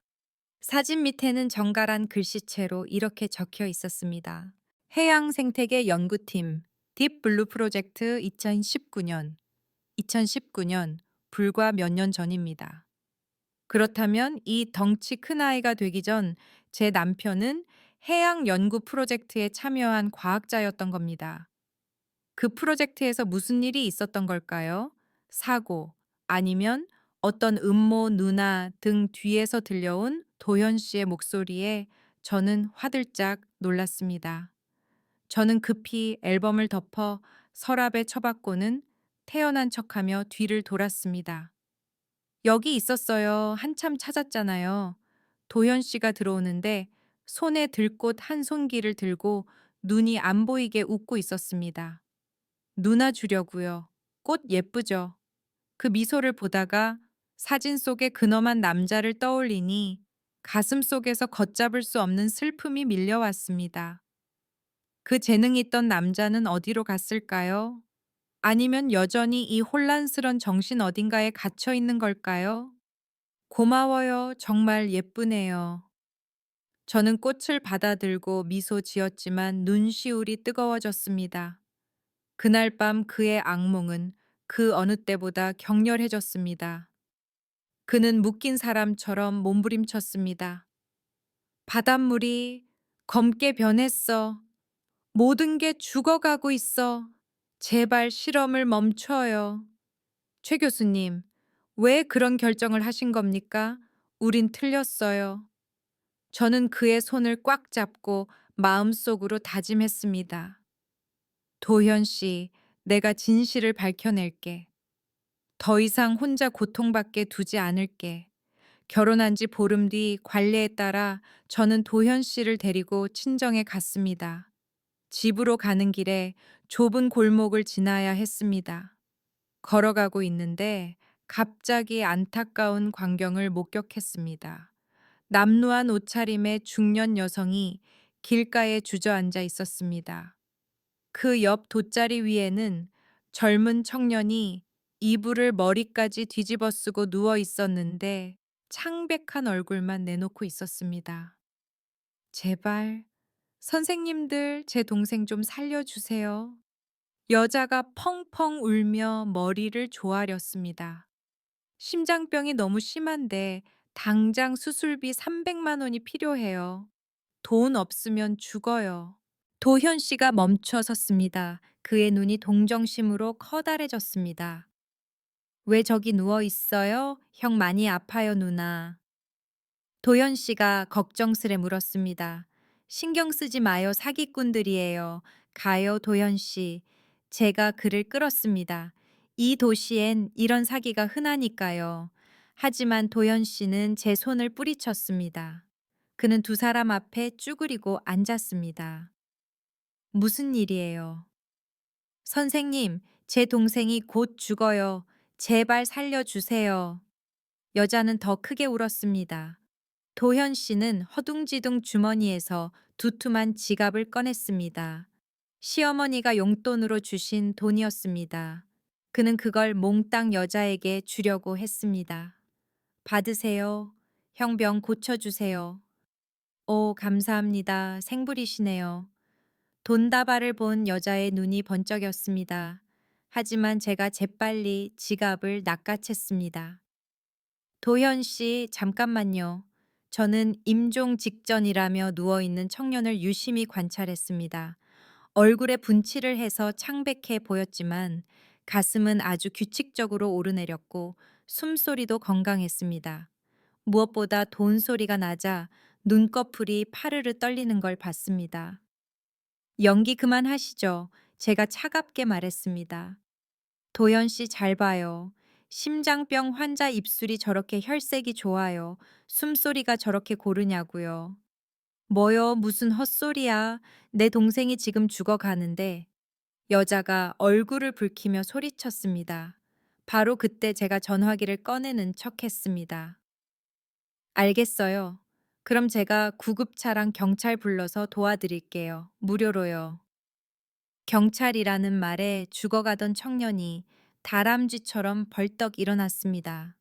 사진 밑에는 정갈한 글씨체로 이렇게 적혀 있었습니다. 해양 생태계 연구팀 딥블루 프로젝트 2019년. 2019년 불과 몇 년 전입니다. 그렇다면 이 덩치 큰아이가 되기 전 제 남편은 해양 연구 프로젝트에 참여한 과학자였던 겁니다. 그 프로젝트에서 무슨 일이 있었던 걸까요? 사고, 아니면 어떤 음모 누나 등 뒤에서 들려온 도현 씨의 목소리에 저는 화들짝 놀랐습니다. 저는 급히 앨범을 덮어 서랍에 처박고는 태연한 척하며 뒤를 돌았습니다. 여기 있었어요. 한참 찾았잖아요. 도현 씨가 들어오는데 손에 들꽃 한 송기를 들고 눈이 안 보이게 웃고 있었습니다. 누나 주려고요. 꽃 예쁘죠? 그 미소를 보다가 사진 속의 근엄한 남자를 떠올리니 가슴 속에서 걷잡을 수 없는 슬픔이 밀려왔습니다. 그 재능 있던 남자는 어디로 갔을까요? 아니면 여전히 이 혼란스런 정신 어딘가에 갇혀 있는 걸까요? 고마워요. 정말 예쁘네요. 저는 꽃을 받아들고 미소 지었지만 눈시울이 뜨거워졌습니다. 그날 밤 그의 악몽은 그 어느 때보다 격렬해졌습니다. 그는 묶인 사람처럼 몸부림쳤습니다. 바닷물이 검게 변했어. 모든 게 죽어가고 있어. 제발 실험을 멈춰요. 최 교수님, 왜 그런 결정을 하신 겁니까? 우린 틀렸어요. 저는 그의 손을 꽉 잡고 마음속으로 다짐했습니다. 도현 씨, 내가 진실을 밝혀낼게. 더 이상 혼자 고통받게 두지 않을게. 결혼한 지 보름 뒤 관례에 따라 저는 도현 씨를 데리고 친정에 갔습니다. 집으로 가는 길에 좁은 골목을 지나야 했습니다. 걸어가고 있는데 갑자기 안타까운 광경을 목격했습니다. 남루한 옷차림의 중년 여성이 길가에 주저앉아 있었습니다. 그 옆 돗자리 위에는 젊은 청년이 이불을 머리까지 뒤집어 쓰고 누워 있었는데 창백한 얼굴만 내놓고 있었습니다. 제발, 선생님들, 제 동생 좀 살려주세요. 여자가 펑펑 울며 머리를 조아렸습니다. 심장병이 너무 심한데 당장 수술비 300만 원이 필요해요. 돈 없으면 죽어요. 도현 씨가 멈춰 섰습니다. 그의 눈이 동정심으로 커다래졌습니다. 왜 저기 누워 있어요? 형 많이 아파요, 누나. 도현 씨가 걱정스레 물었습니다. 신경 쓰지 마요, 사기꾼들이에요. 가요, 도현 씨. 제가 그를 끌었습니다. 이 도시엔 이런 사기가 흔하니까요. 하지만 도현 씨는 제 손을 뿌리쳤습니다. 그는 두 사람 앞에 쭈그리고 앉았습니다. 무슨 일이에요? 선생님, 제 동생이 곧 죽어요. 제발 살려주세요. 여자는 더 크게 울었습니다. 도현 씨는 허둥지둥 주머니에서 두툼한 지갑을 꺼냈습니다. 시어머니가 용돈으로 주신 돈이었습니다. 그는 그걸 몽땅 여자에게 주려고 했습니다. 받으세요. 형 병 고쳐주세요. 오, 감사합니다. 생불이시네요. 돈다발을 본 여자의 눈이 번쩍였습니다. 하지만 제가 재빨리 지갑을 낚아챘습니다. 도현 씨, 잠깐만요. 저는 임종 직전이라며 누워있는 청년을 유심히 관찰했습니다. 얼굴에 분칠을 해서 창백해 보였지만 가슴은 아주 규칙적으로 오르내렸고 숨소리도 건강했습니다. 무엇보다 돈 소리가 나자 눈꺼풀이 파르르 떨리는 걸 봤습니다. 연기 그만하시죠. 제가 차갑게 말했습니다. 도연 씨 잘 봐요. 심장병 환자 입술이 저렇게 혈색이 좋아요. 숨소리가 저렇게 고르냐고요. 뭐요? 무슨 헛소리야. 내 동생이 지금 죽어가는데. 여자가 얼굴을 붉히며 소리쳤습니다. 바로 그때 제가 전화기를 꺼내는 척했습니다. 알겠어요. 그럼 제가 구급차랑 경찰 불러서 도와드릴게요. 무료로요. 경찰이라는 말에 죽어가던 청년이 다람쥐처럼 벌떡 일어났습니다.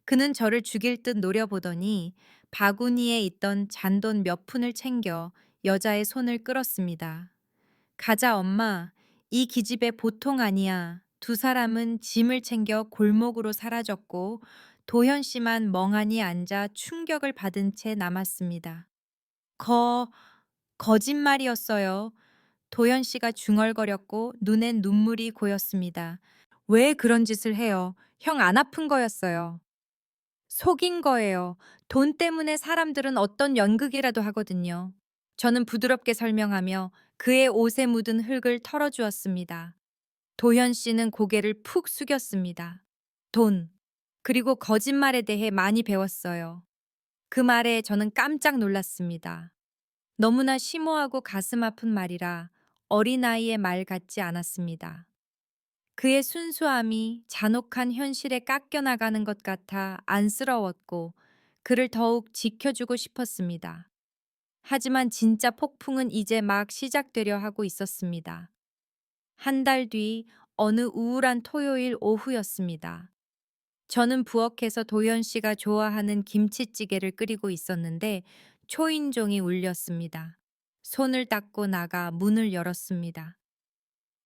그는 저를 죽일 듯 노려보더니 바구니에 있던 잔돈 몇 푼을 챙겨 여자의 손을 끌었습니다. 가자, 엄마. 이 기집애 보통 아니야. 두 사람은 짐을 챙겨 골목으로 사라졌고 도현 씨만 멍하니 앉아 충격을 받은 채 남았습니다. 거, 거짓말이었어요. 도현 씨가 중얼거렸고 눈엔 눈물이 고였습니다. 왜 그런 짓을 해요? 형 안 아픈 거였어요. 속인 거예요. 돈 때문에 사람들은 어떤 연극이라도 하거든요. 저는 부드럽게 설명하며 그의 옷에 묻은 흙을 털어주었습니다. 도현 씨는 고개를 푹 숙였습니다. 돈, 그리고 거짓말에 대해 많이 배웠어요. 그 말에 저는 깜짝 놀랐습니다. 너무나 심오하고 가슴 아픈 말이라 어린아이의 말 같지 않았습니다. 그의 순수함이 잔혹한 현실에 깎여나가는 것 같아 안쓰러웠고 그를 더욱 지켜주고 싶었습니다. 하지만 진짜 폭풍은 이제 막 시작되려 하고 있었습니다. 한 달 뒤 어느 우울한 토요일 오후였습니다. 저는 부엌에서 도현 씨가 좋아하는 김치찌개를 끓이고 있었는데 초인종이 울렸습니다. 손을 닦고 나가 문을 열었습니다.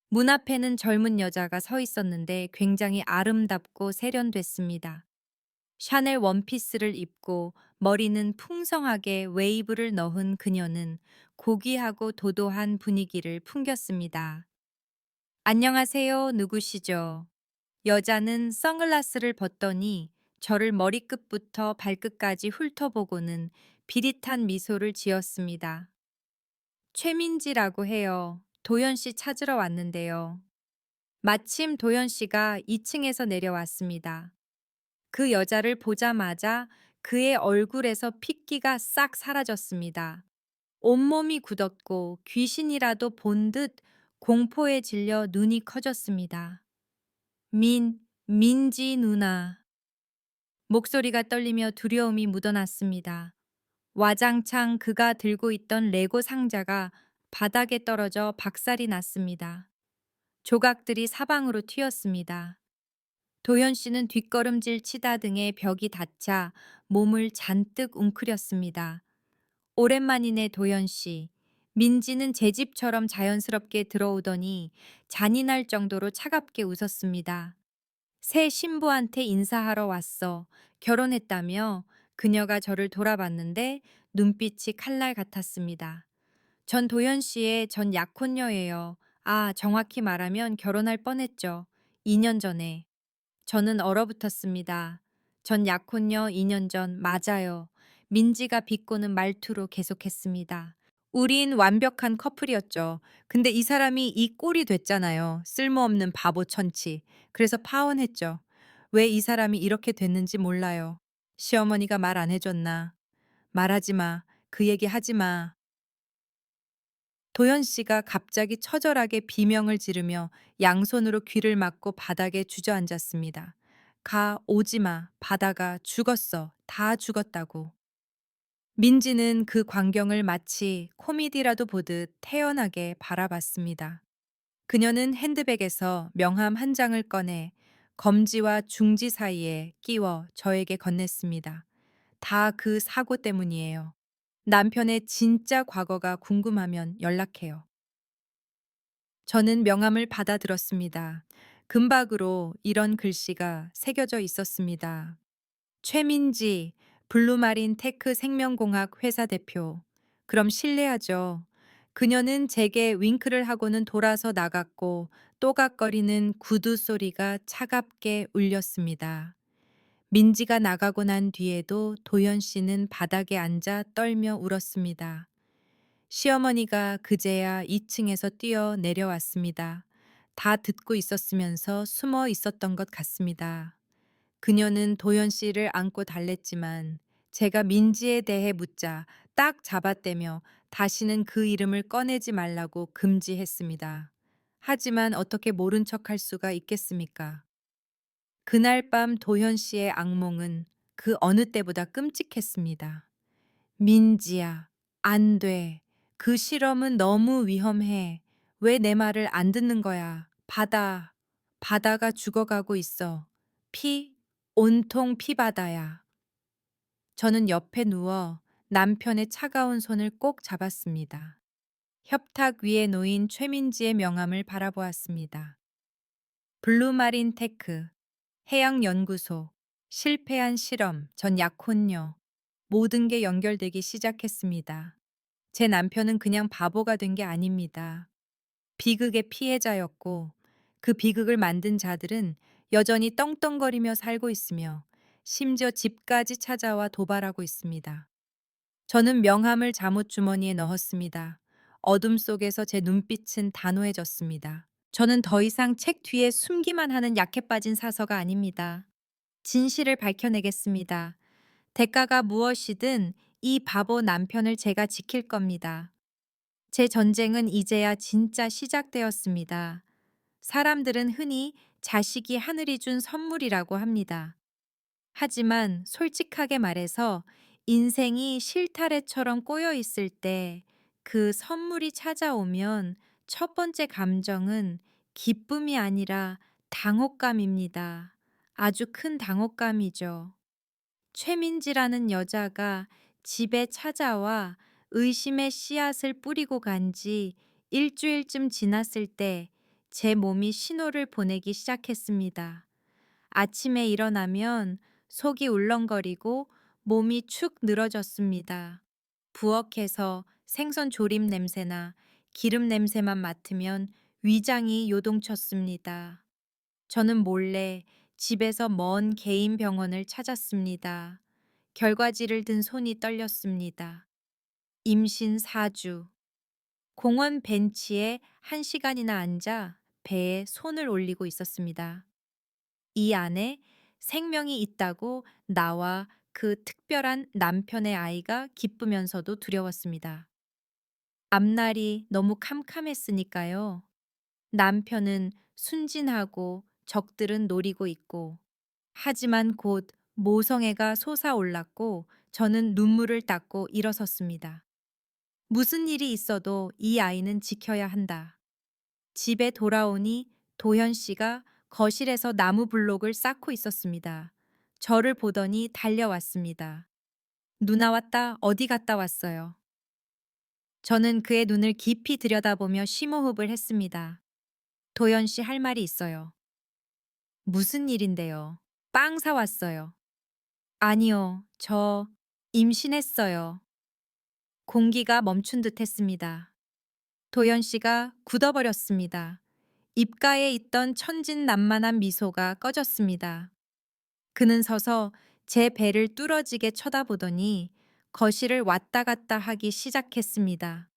문 앞에는 젊은 여자가 서 있었는데 굉장히 아름답고 세련됐습니다. 샤넬 원피스를 입고 머리는 풍성하게 웨이브를 넣은 그녀는 고귀하고 도도한 분위기를 풍겼습니다. 안녕하세요, 누구시죠? 여자는 선글라스를 벗더니 저를 머리끝부터 발끝까지 훑어보고는 비릿한 미소를 지었습니다. 최민지라고 해요. 도연 씨 찾으러 왔는데요. 마침 도연 씨가 2층에서 내려왔습니다. 그 여자를 보자마자 그의 얼굴에서 핏기가 싹 사라졌습니다. 온몸이 굳었고 귀신이라도 본 듯 공포에 질려 눈이 커졌습니다. 민지 누나. 목소리가 떨리며 두려움이 묻어났습니다. 와장창 그가 들고 있던 레고 상자가 바닥에 떨어져 박살이 났습니다. 조각들이 사방으로 튀었습니다. 도현 씨는 뒷걸음질 치다 등에 벽이 닿자 몸을 잔뜩 웅크렸습니다. 오랜만이네 도현 씨. 민지는 제 집처럼 자연스럽게 들어오더니 잔인할 정도로 차갑게 웃었습니다. 새 신부한테 인사하러 왔어. 결혼했다며? 그녀가 저를 돌아봤는데 눈빛이 칼날 같았습니다. 전 도현 씨의 전 약혼녀예요. 아, 정확히 말하면 결혼할 뻔했죠. 2년 전에. 저는 얼어붙었습니다. 전 약혼녀 2년 전 맞아요. 민지가 비꼬는 말투로 계속했습니다. 우린 완벽한 커플이었죠. 근데 이 사람이 이 꼴이 됐잖아요. 쓸모없는 바보 천치. 그래서 파혼했죠. 왜 이 사람이 이렇게 됐는지 몰라요. 시어머니가 말 안 해줬나. 말하지 마. 그 얘기 하지 마. 도현 씨가 갑자기 처절하게 비명을 지르며 양손으로 귀를 막고 바닥에 주저앉았습니다. 가, 오지 마. 바다가 죽었어. 다 죽었다고. 민지는 그 광경을 마치 코미디라도 보듯 태연하게 바라봤습니다. 그녀는 핸드백에서 명함 한 장을 꺼내 검지와 중지 사이에 끼워 저에게 건넸습니다. 다 그 사고 때문이에요. 남편의 진짜 과거가 궁금하면 연락해요. 저는 명함을 받아들었습니다. 금박으로 이런 글씨가 새겨져 있었습니다. 최민지, 블루마린 테크 생명공학 회사 대표. 그럼 실례하죠. 그녀는 제게 윙크를 하고는 돌아서 나갔고 또각거리는 구두 소리가 차갑게 울렸습니다. 민지가 나가고 난 뒤에도 도연 씨는 바닥에 앉아 떨며 울었습니다. 시어머니가 그제야 2층에서 뛰어 내려왔습니다. 다 듣고 있었으면서 숨어 있었던 것 같습니다. 그녀는 도연 씨를 안고 달랬지만 제가 민지에 대해 묻자 딱 잡아떼며 다시는 그 이름을 꺼내지 말라고 금지했습니다. 하지만 어떻게 모른 척할 수가 있겠습니까? 그날 밤 도현 씨의 악몽은 그 어느 때보다 끔찍했습니다. 민지야, 안 돼. 그 실험은 너무 위험해. 왜 내 말을 안 듣는 거야? 바다가 죽어가고 있어. 피, 온통 피바다야. 저는 옆에 누워 남편의 차가운 손을 꼭 잡았습니다. 협탁 위에 놓인 최민지의 명함을 바라보았습니다. 블루마린 테크, 해양연구소, 실패한 실험, 전 약혼녀, 모든 게 연결되기 시작했습니다. 제 남편은 그냥 바보가 된 게 아닙니다. 비극의 피해자였고 그 비극을 만든 자들은 여전히 떵떵거리며 살고 있으며 심지어 집까지 찾아와 도발하고 있습니다. 저는 명함을 잠옷 주머니에 넣었습니다. 어둠 속에서 제 눈빛은 단호해졌습니다. 저는 더 이상 책 뒤에 숨기만 하는 약해 빠진 사서가 아닙니다. 진실을 밝혀내겠습니다. 대가가 무엇이든 이 바보 남편을 제가 지킬 겁니다. 제 전쟁은 이제야 진짜 시작되었습니다. 사람들은 흔히 자식이 하늘이 준 선물이라고 합니다. 하지만 솔직하게 말해서 인생이 실타래처럼 꼬여 있을 때 그 선물이 찾아오면 첫 번째 감정은 기쁨이 아니라 당혹감입니다. 아주 큰 당혹감이죠. 최민지라는 여자가 집에 찾아와 의심의 씨앗을 뿌리고 간지 일주일쯤 지났을 때 제 몸이 신호를 보내기 시작했습니다. 아침에 일어나면 속이 울렁거리고 몸이 축 늘어졌습니다. 부엌에서 생선 조림 냄새나 기름 냄새만 맡으면 위장이 요동쳤습니다. 저는 몰래 집에서 먼 개인 병원을 찾았습니다. 결과지를 든 손이 떨렸습니다. 임신 4주. 공원 벤치에 1시간이나 앉아 배에 손을 올리고 있었습니다. 이 안에 생명이 있다고 나와 그 특별한 남편의 아이가 기쁘면서도 두려웠습니다. 앞날이 너무 캄캄했으니까요. 남편은 순진하고 적들은 노리고 있고, 하지만 곧 모성애가 솟아올랐고 저는 눈물을 닦고 일어섰습니다. 무슨 일이 있어도 이 아이는 지켜야 한다. 집에 돌아오니 도현 씨가 거실에서 나무 블록을 쌓고 있었습니다. 저를 보더니 달려왔습니다. 누나 왔다. 어디 갔다 왔어요? 저는 그의 눈을 깊이 들여다보며 심호흡을 했습니다. 도현 씨 할 말이 있어요. 무슨 일인데요? 빵 사왔어요. 아니요, 저 임신했어요. 공기가 멈춘 듯 했습니다. 도현 씨가 굳어버렸습니다. 입가에 있던 천진난만한 미소가 꺼졌습니다. 그는 서서 제 배를 뚫어지게 쳐다보더니 거실을 왔다 갔다 하기 시작했습니다.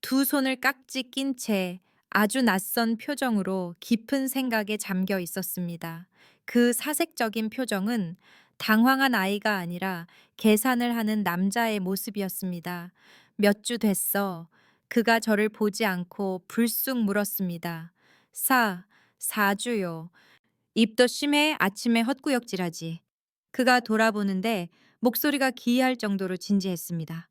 두 손을 깍지 낀 채 아주 낯선 표정으로 깊은 생각에 잠겨 있었습니다. 그 사색적인 표정은 당황한 아이가 아니라 계산을 하는 남자의 모습이었습니다. 몇 주 됐어. 그가 저를 보지 않고 불쑥 물었습니다. 4주요. 입도 심해 아침에 헛구역질하지. 그가 돌아보는데 목소리가 기이할 정도로 진지했습니다.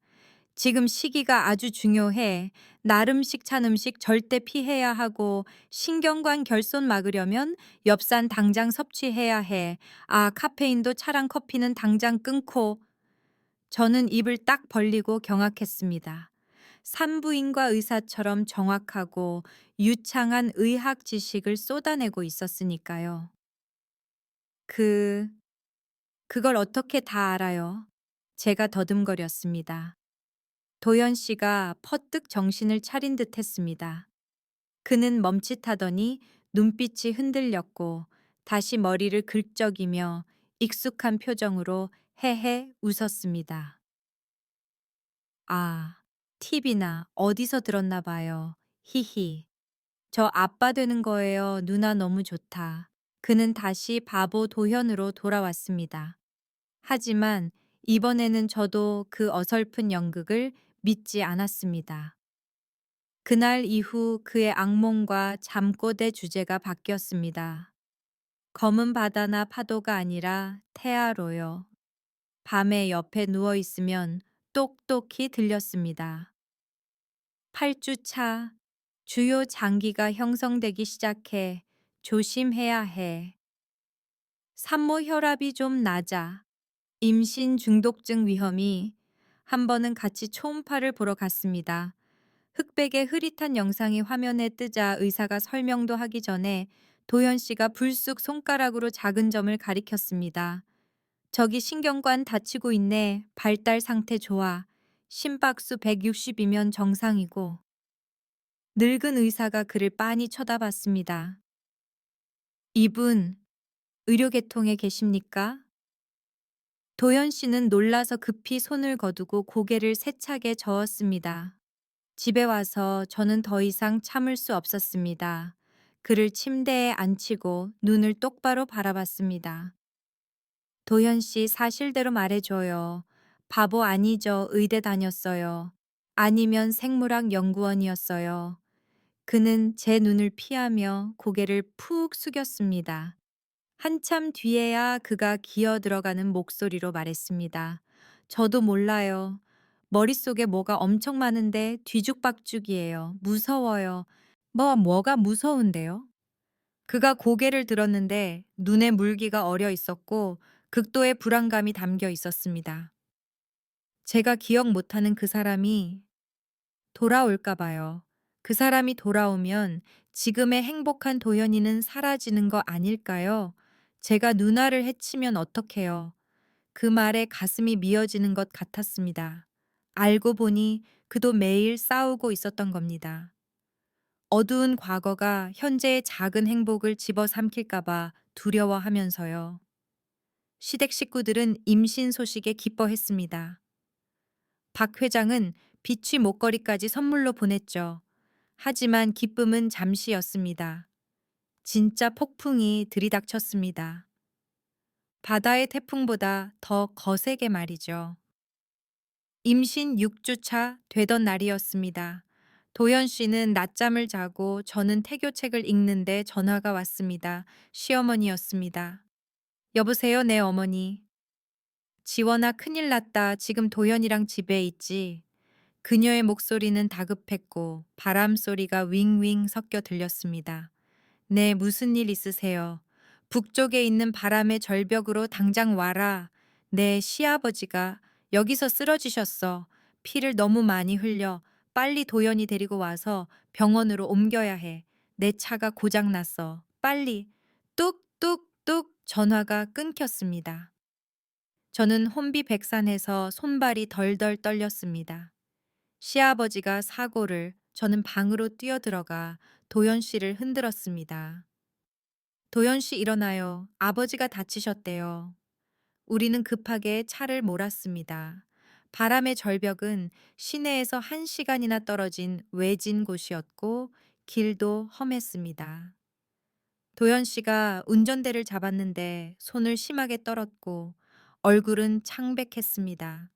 지금 시기가 아주 중요해. 날 음식, 찬 음식 절대 피해야 하고 신경관 결손 막으려면 엽산 당장 섭취해야 해. 아, 카페인도 차랑 커피는 당장 끊고. 저는 입을 딱 벌리고 경악했습니다. 산부인과 의사처럼 정확하고 유창한 의학 지식을 쏟아내고 있었으니까요. 그, 그걸 어떻게 다 알아요? 제가 더듬거렸습니다. 도연 씨가 퍼뜩 정신을 차린 듯 했습니다. 그는 멈칫하더니 눈빛이 흔들렸고 다시 머리를 긁적이며 익숙한 표정으로 헤헤 웃었습니다. 아, TV나 어디서 들었나 봐요. 히히. 저 아빠 되는 거예요. 누나 너무 좋다. 그는 다시 바보 도현으로 돌아왔습니다. 하지만 이번에는 저도 그 어설픈 연극을 믿지 않았습니다. 그날 이후 그의 악몽과 잠꼬대 주제가 바뀌었습니다. 검은 바다나 파도가 아니라 태아로요. 밤에 옆에 누워 있으면 똑똑히 들렸습니다. 8주 차, 주요 장기가 형성되기 시작해 조심해야 해. 산모 혈압이 좀 낮아. 임신 중독증 위험이. 한 번은 같이 초음파를 보러 갔습니다. 흑백의 흐릿한 영상이 화면에 뜨자 의사가 설명도 하기 전에 도현 씨가 불쑥 손가락으로 작은 점을 가리켰습니다. 저기 신경관 다치고 있네. 발달 상태 좋아. 심박수 160이면 정상이고. 늙은 의사가 그를 빤히 쳐다봤습니다. 이분, 의료계통에 계십니까? 도현 씨는 놀라서 급히 손을 거두고 고개를 세차게 저었습니다. 집에 와서 저는 더 이상 참을 수 없었습니다. 그를 침대에 앉히고 눈을 똑바로 바라봤습니다. 도현 씨 사실대로 말해줘요. 바보 아니죠. 의대 다녔어요. 아니면 생물학 연구원이었어요. 그는 제 눈을 피하며 고개를 푹 숙였습니다. 한참 뒤에야 그가 기어 들어가는 목소리로 말했습니다. 저도 몰라요. 머릿속에 뭐가 엄청 많은데 뒤죽박죽이에요. 무서워요. 뭐가 무서운데요? 그가 고개를 들었는데 눈에 물기가 어려 있었고 극도의 불안감이 담겨 있었습니다. 제가 기억 못하는 그 사람이 돌아올까 봐요. 그 사람이 돌아오면 지금의 행복한 도현이는 사라지는 거 아닐까요? 제가 누나를 해치면 어떡해요? 그 말에 가슴이 미어지는 것 같았습니다. 알고 보니 그도 매일 싸우고 있었던 겁니다. 어두운 과거가 현재의 작은 행복을 집어삼킬까봐 두려워하면서요. 시댁 식구들은 임신 소식에 기뻐했습니다. 박 회장은 비취 목걸이까지 선물로 보냈죠. 하지만 기쁨은 잠시였습니다. 진짜 폭풍이 들이닥쳤습니다. 바다의 태풍보다 더 거세게 말이죠. 임신 6주 차 되던 날이었습니다. 도연 씨는 낮잠을 자고 저는 태교책을 읽는데 전화가 왔습니다. 시어머니였습니다. 여보세요, 네 어머니. 지원아 큰일 났다. 지금 도연이랑 집에 있지. 그녀의 목소리는 다급했고 바람 소리가 윙윙 섞여 들렸습니다. 네, 무슨 일 있으세요? 북쪽에 있는 바람의 절벽으로 당장 와라. 내 시아버지가 여기서 쓰러지셨어. 피를 너무 많이 흘려. 빨리 도연이 데리고 와서 병원으로 옮겨야 해. 내 차가 고장 났어. 빨리. 뚝뚝뚝 전화가 끊겼습니다. 저는 혼비백산해서 손발이 덜덜 떨렸습니다. 시아버지가 사고를 저는 방으로 뛰어들어가 도연 씨를 흔들었습니다. 도연 씨 일어나요. 아버지가 다치셨대요. 우리는 급하게 차를 몰았습니다. 바람의 절벽은 시내에서 1시간이나 떨어진 외진 곳이었고 길도 험했습니다. 도연 씨가 운전대를 잡았는데 손을 심하게 떨었고 얼굴은 창백했습니다.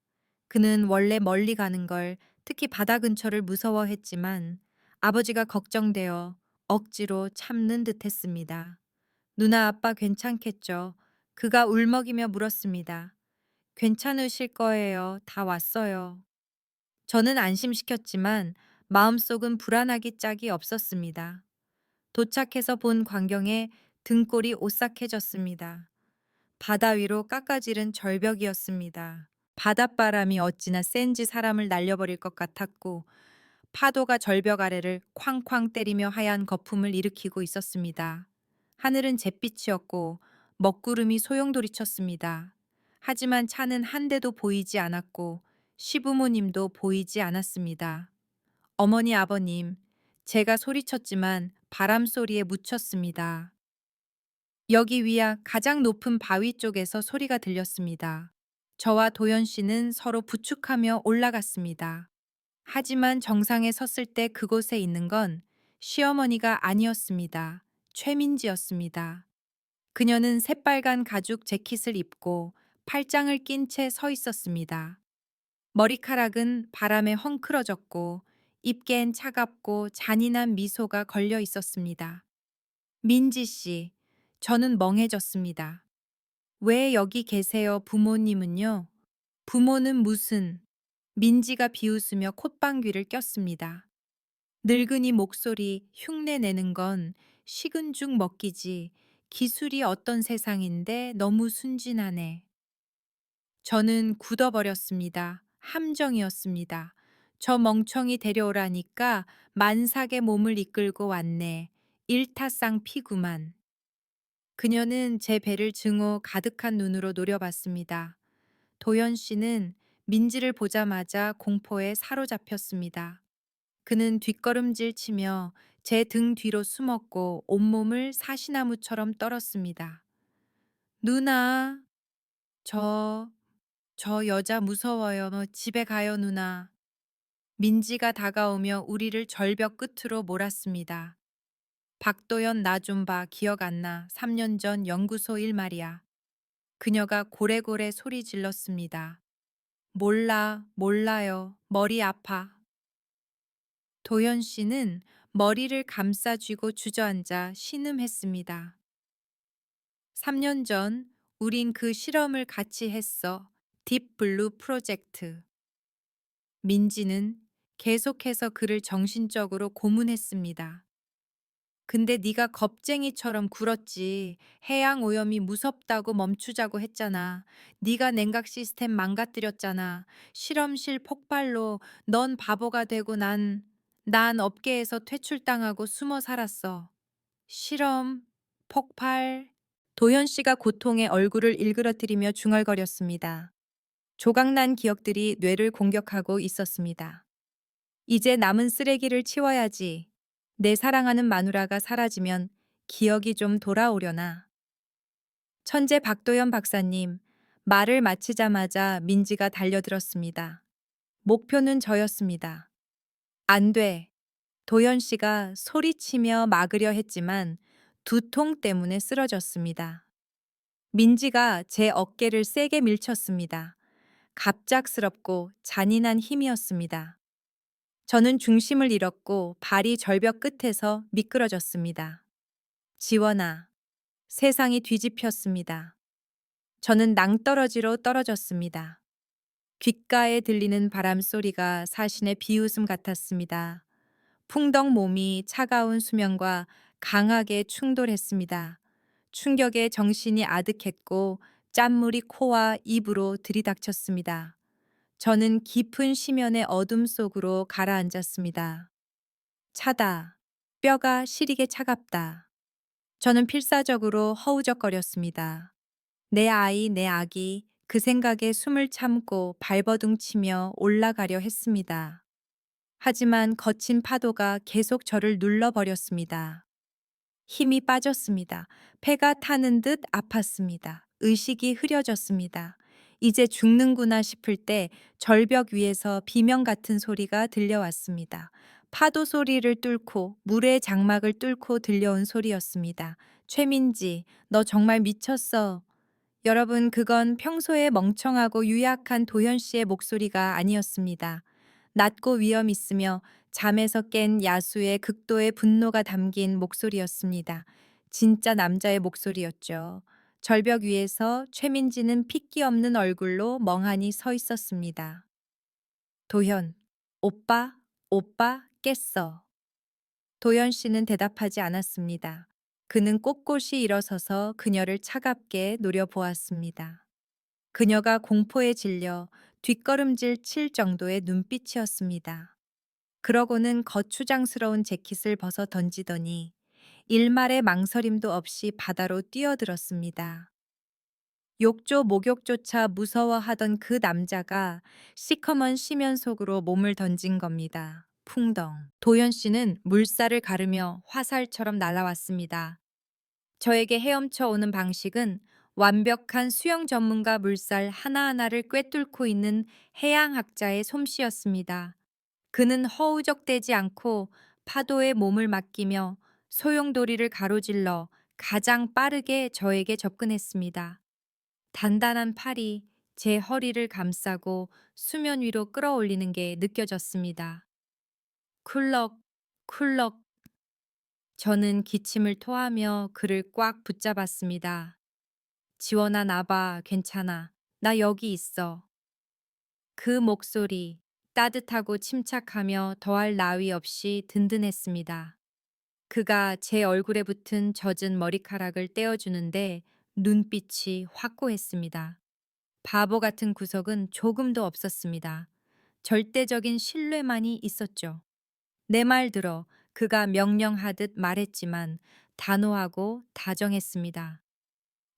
그는 원래 멀리 가는 걸, 특히 바다 근처를 무서워했지만 아버지가 걱정되어 억지로 참는 듯 했습니다. 누나 아빠 괜찮겠죠? 그가 울먹이며 물었습니다. 괜찮으실 거예요. 다 왔어요. 저는 안심시켰지만 마음속은 불안하기 짝이 없었습니다. 도착해서 본 광경에 등골이 오싹해졌습니다. 바다 위로 깎아지른 절벽이었습니다. 바닷바람이 어찌나 센지 사람을 날려버릴 것 같았고 파도가 절벽 아래를 쾅쾅 때리며 하얀 거품을 일으키고 있었습니다. 하늘은 잿빛이었고 먹구름이 소용돌이쳤습니다. 하지만 차는 한 대도 보이지 않았고 시부모님도 보이지 않았습니다. 어머니, 아버님, 제가 소리쳤지만 바람 소리에 묻혔습니다. 여기 위야 가장 높은 바위 쪽에서 소리가 들렸습니다. 저와 도연 씨는 서로 부축하며 올라갔습니다. 하지만 정상에 섰을 때 그곳에 있는 건 시어머니가 아니었습니다. 최민지였습니다. 그녀는 새빨간 가죽 재킷을 입고 팔짱을 낀 채 서 있었습니다. 머리카락은 바람에 헝클어졌고 입겐 차갑고 잔인한 미소가 걸려 있었습니다. 민지 씨, 저는 멍해졌습니다. 왜 여기 계세요, 부모님은요? 부모는 무슨? 민지가 비웃으며 콧방귀를 꼈습니다. 늙은이 목소리 흉내 내는 건 식은 죽 먹기지. 기술이 어떤 세상인데 너무 순진하네. 저는 굳어버렸습니다. 함정이었습니다. 저 멍청이 데려오라니까 만삭의 몸을 이끌고 왔네. 일타쌍피구만. 그녀는 제 배를 증오 가득한 눈으로 노려봤습니다. 도연 씨는 민지를 보자마자 공포에 사로잡혔습니다. 그는 뒷걸음질 치며 제 등 뒤로 숨었고 온몸을 사시나무처럼 떨었습니다. 누나, 저, 저 여자 무서워요. 집에 가요, 누나. 민지가 다가오며 우리를 절벽 끝으로 몰았습니다. 박도연 나 좀 봐. 기억 안 나. 3년 전 연구소 일 말이야. 그녀가 고래고래 소리 질렀습니다. 몰라, 몰라요. 머리 아파. 도연 씨는 머리를 감싸 쥐고 주저앉아 신음했습니다. 3년 전 우린 그 실험을 같이 했어. 딥블루 프로젝트. 민지는 계속해서 그를 정신적으로 고문했습니다. 근데 네가 겁쟁이처럼 굴었지. 해양 오염이 무섭다고 멈추자고 했잖아. 네가 냉각 시스템 망가뜨렸잖아. 실험실 폭발로 넌 바보가 되고 난 업계에서 퇴출당하고 숨어 살았어. 실험, 폭발. 도현 씨가 고통에 얼굴을 일그러뜨리며 중얼거렸습니다. 조각난 기억들이 뇌를 공격하고 있었습니다. 이제 남은 쓰레기를 치워야지. 내 사랑하는 마누라가 사라지면 기억이 좀 돌아오려나. 천재 박도연 박사님, 말을 마치자마자 민지가 달려들었습니다. 목표는 저였습니다. 안 돼. 도연 씨가 소리치며 막으려 했지만 두통 때문에 쓰러졌습니다. 민지가 제 어깨를 세게 밀쳤습니다. 갑작스럽고 잔인한 힘이었습니다. 저는 중심을 잃었고 발이 절벽 끝에서 미끄러졌습니다. 지원아, 세상이 뒤집혔습니다. 저는 낭떠러지로 떨어졌습니다. 귓가에 들리는 바람 소리가 사신의 비웃음 같았습니다. 풍덩 몸이 차가운 수면과 강하게 충돌했습니다. 충격에 정신이 아득했고 짠물이 코와 입으로 들이닥쳤습니다. 저는 깊은 심연의 어둠 속으로 가라앉았습니다. 차다. 뼈가 시리게 차갑다. 저는 필사적으로 허우적거렸습니다. 내 아이, 내 아기, 그 생각에 숨을 참고 발버둥 치며 올라가려 했습니다. 하지만 거친 파도가 계속 저를 눌러버렸습니다. 힘이 빠졌습니다. 배가 타는 듯 아팠습니다. 의식이 흐려졌습니다. 이제 죽는구나 싶을 때 절벽 위에서 비명 같은 소리가 들려왔습니다. 파도 소리를 뚫고 물의 장막을 뚫고 들려온 소리였습니다. 최민지, 너 정말 미쳤어. 여러분, 그건 평소에 멍청하고 유약한 도현 씨의 목소리가 아니었습니다. 낮고 위험 있으며 잠에서 깬 야수의 극도의 분노가 담긴 목소리였습니다. 진짜 남자의 목소리였죠. 절벽 위에서 최민지는 핏기 없는 얼굴로 멍하니 서 있었습니다. 도현, 오빠, 오빠, 깼어. 도현 씨는 대답하지 않았습니다. 그는 꼿꼿이 일어서서 그녀를 차갑게 노려보았습니다. 그녀가 공포에 질려 뒷걸음질 칠 정도의 눈빛이었습니다. 그러고는 거추장스러운 재킷을 벗어 던지더니 일말의 망설임도 없이 바다로 뛰어들었습니다. 욕조 목욕조차 무서워하던 그 남자가 시커먼 심연 속으로 몸을 던진 겁니다. 풍덩. 도현 씨는 물살을 가르며 화살처럼 날아왔습니다. 저에게 헤엄쳐 오는 방식은 완벽한 수영 전문가 물살 하나하나를 꿰뚫고 있는 해양학자의 솜씨였습니다. 그는 허우적대지 않고 파도에 몸을 맡기며 소용돌이를 가로질러 가장 빠르게 저에게 접근했습니다. 단단한 팔이 제 허리를 감싸고 수면 위로 끌어올리는 게 느껴졌습니다. 쿨럭, 쿨럭. 저는 기침을 토하며 그를 꽉 붙잡았습니다. 지원아, 나봐. 괜찮아. 나 여기 있어. 그 목소리, 따뜻하고 침착하며 더할 나위 없이 든든했습니다. 그가 제 얼굴에 붙은 젖은 머리카락을 떼어주는데 눈빛이 확고했습니다. 바보 같은 구석은 조금도 없었습니다. 절대적인 신뢰만이 있었죠. 내 말 들어. 그가 명령하듯 말했지만 단호하고 다정했습니다.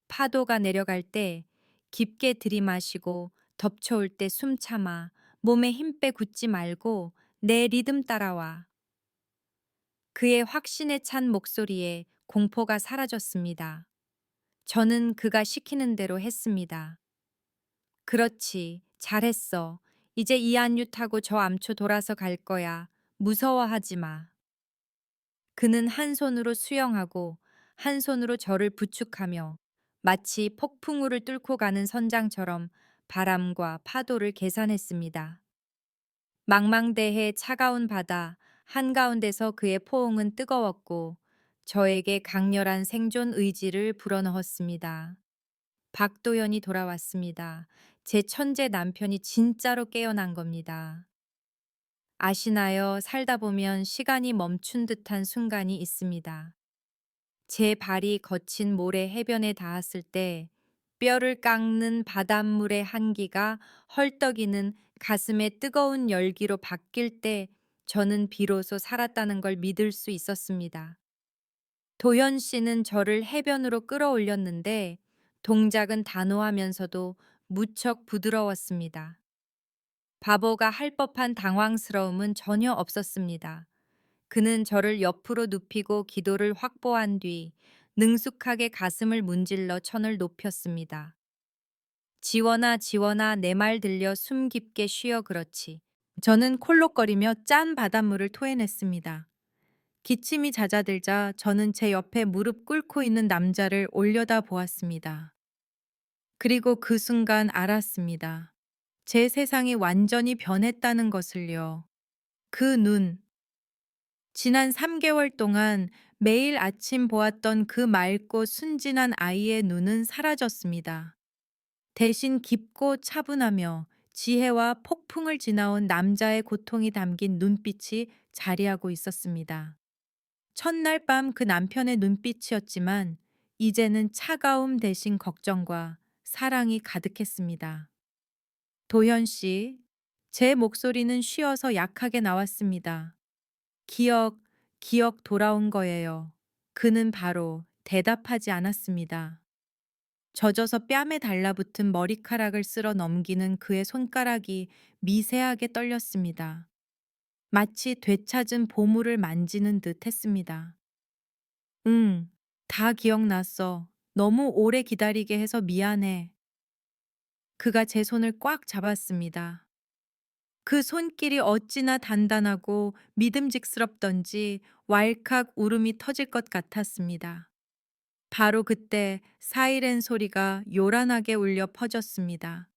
파도가 내려갈 때 깊게 들이마시고 덮쳐올 때 숨 참아. 몸에 힘 빼 굳지 말고 내 리듬 따라와. 그의 확신에 찬 목소리에 공포가 사라졌습니다. 저는 그가 시키는 대로 했습니다. 그렇지, 잘했어. 이제 이 안유 타고 저 암초 돌아서 갈 거야. 무서워하지 마. 그는 한 손으로 수영하고 한 손으로 저를 부축하며 마치 폭풍우를 뚫고 가는 선장처럼 바람과 파도를 계산했습니다. 망망대해 차가운 바다 한가운데서 그의 포옹은 뜨거웠고 저에게 강렬한 생존 의지를 불어넣었습니다. 박도연이 돌아왔습니다. 제 천재 남편이 진짜로 깨어난 겁니다. 아시나요? 살다 보면 시간이 멈춘 듯한 순간이 있습니다. 제 발이 거친 모래 해변에 닿았을 때 뼈를 깎는 바닷물의 한기가 헐떡이는 가슴의 뜨거운 열기로 바뀔 때 저는 비로소 살았다는 걸 믿을 수 있었습니다. 도현 씨는 저를 해변으로 끌어올렸는데 동작은 단호하면서도 무척 부드러웠습니다. 바보가 할 법한 당황스러움은 전혀 없었습니다. 그는 저를 옆으로 눕히고 기도를 확보한 뒤 능숙하게 가슴을 문질러 천을 높였습니다. 지원아, 지원아, 내 말 들려 숨 깊게 쉬어 그렇지. 저는 콜록거리며 짠 바닷물을 토해냈습니다. 기침이 잦아들자 저는 제 옆에 무릎 꿇고 있는 남자를 올려다 보았습니다. 그리고 그 순간 알았습니다. 제 세상이 완전히 변했다는 것을요. 그 눈, 지난 3개월 동안 매일 아침 보았던 그 맑고 순진한 아이의 눈은 사라졌습니다. 대신 깊고 차분하며 지혜와 폭풍을 지나온 남자의 고통이 담긴 눈빛이 자리하고 있었습니다. 첫날 밤 그 남편의 눈빛이었지만 이제는 차가움 대신 걱정과 사랑이 가득했습니다. 도현 씨, 제 목소리는 쉬어서 약하게 나왔습니다. 기억, 기억 돌아온 거예요. 그는 바로 대답하지 않았습니다. 젖어서 뺨에 달라붙은 머리카락을 쓸어 넘기는 그의 손가락이 미세하게 떨렸습니다. 마치 되찾은 보물을 만지는 듯 했습니다. 응, 다 기억났어. 너무 오래 기다리게 해서 미안해. 그가 제 손을 꽉 잡았습니다. 그 손길이 어찌나 단단하고 믿음직스럽던지 왈칵 울음이 터질 것 같았습니다. 바로 그때 사이렌 소리가 요란하게 울려 퍼졌습니다.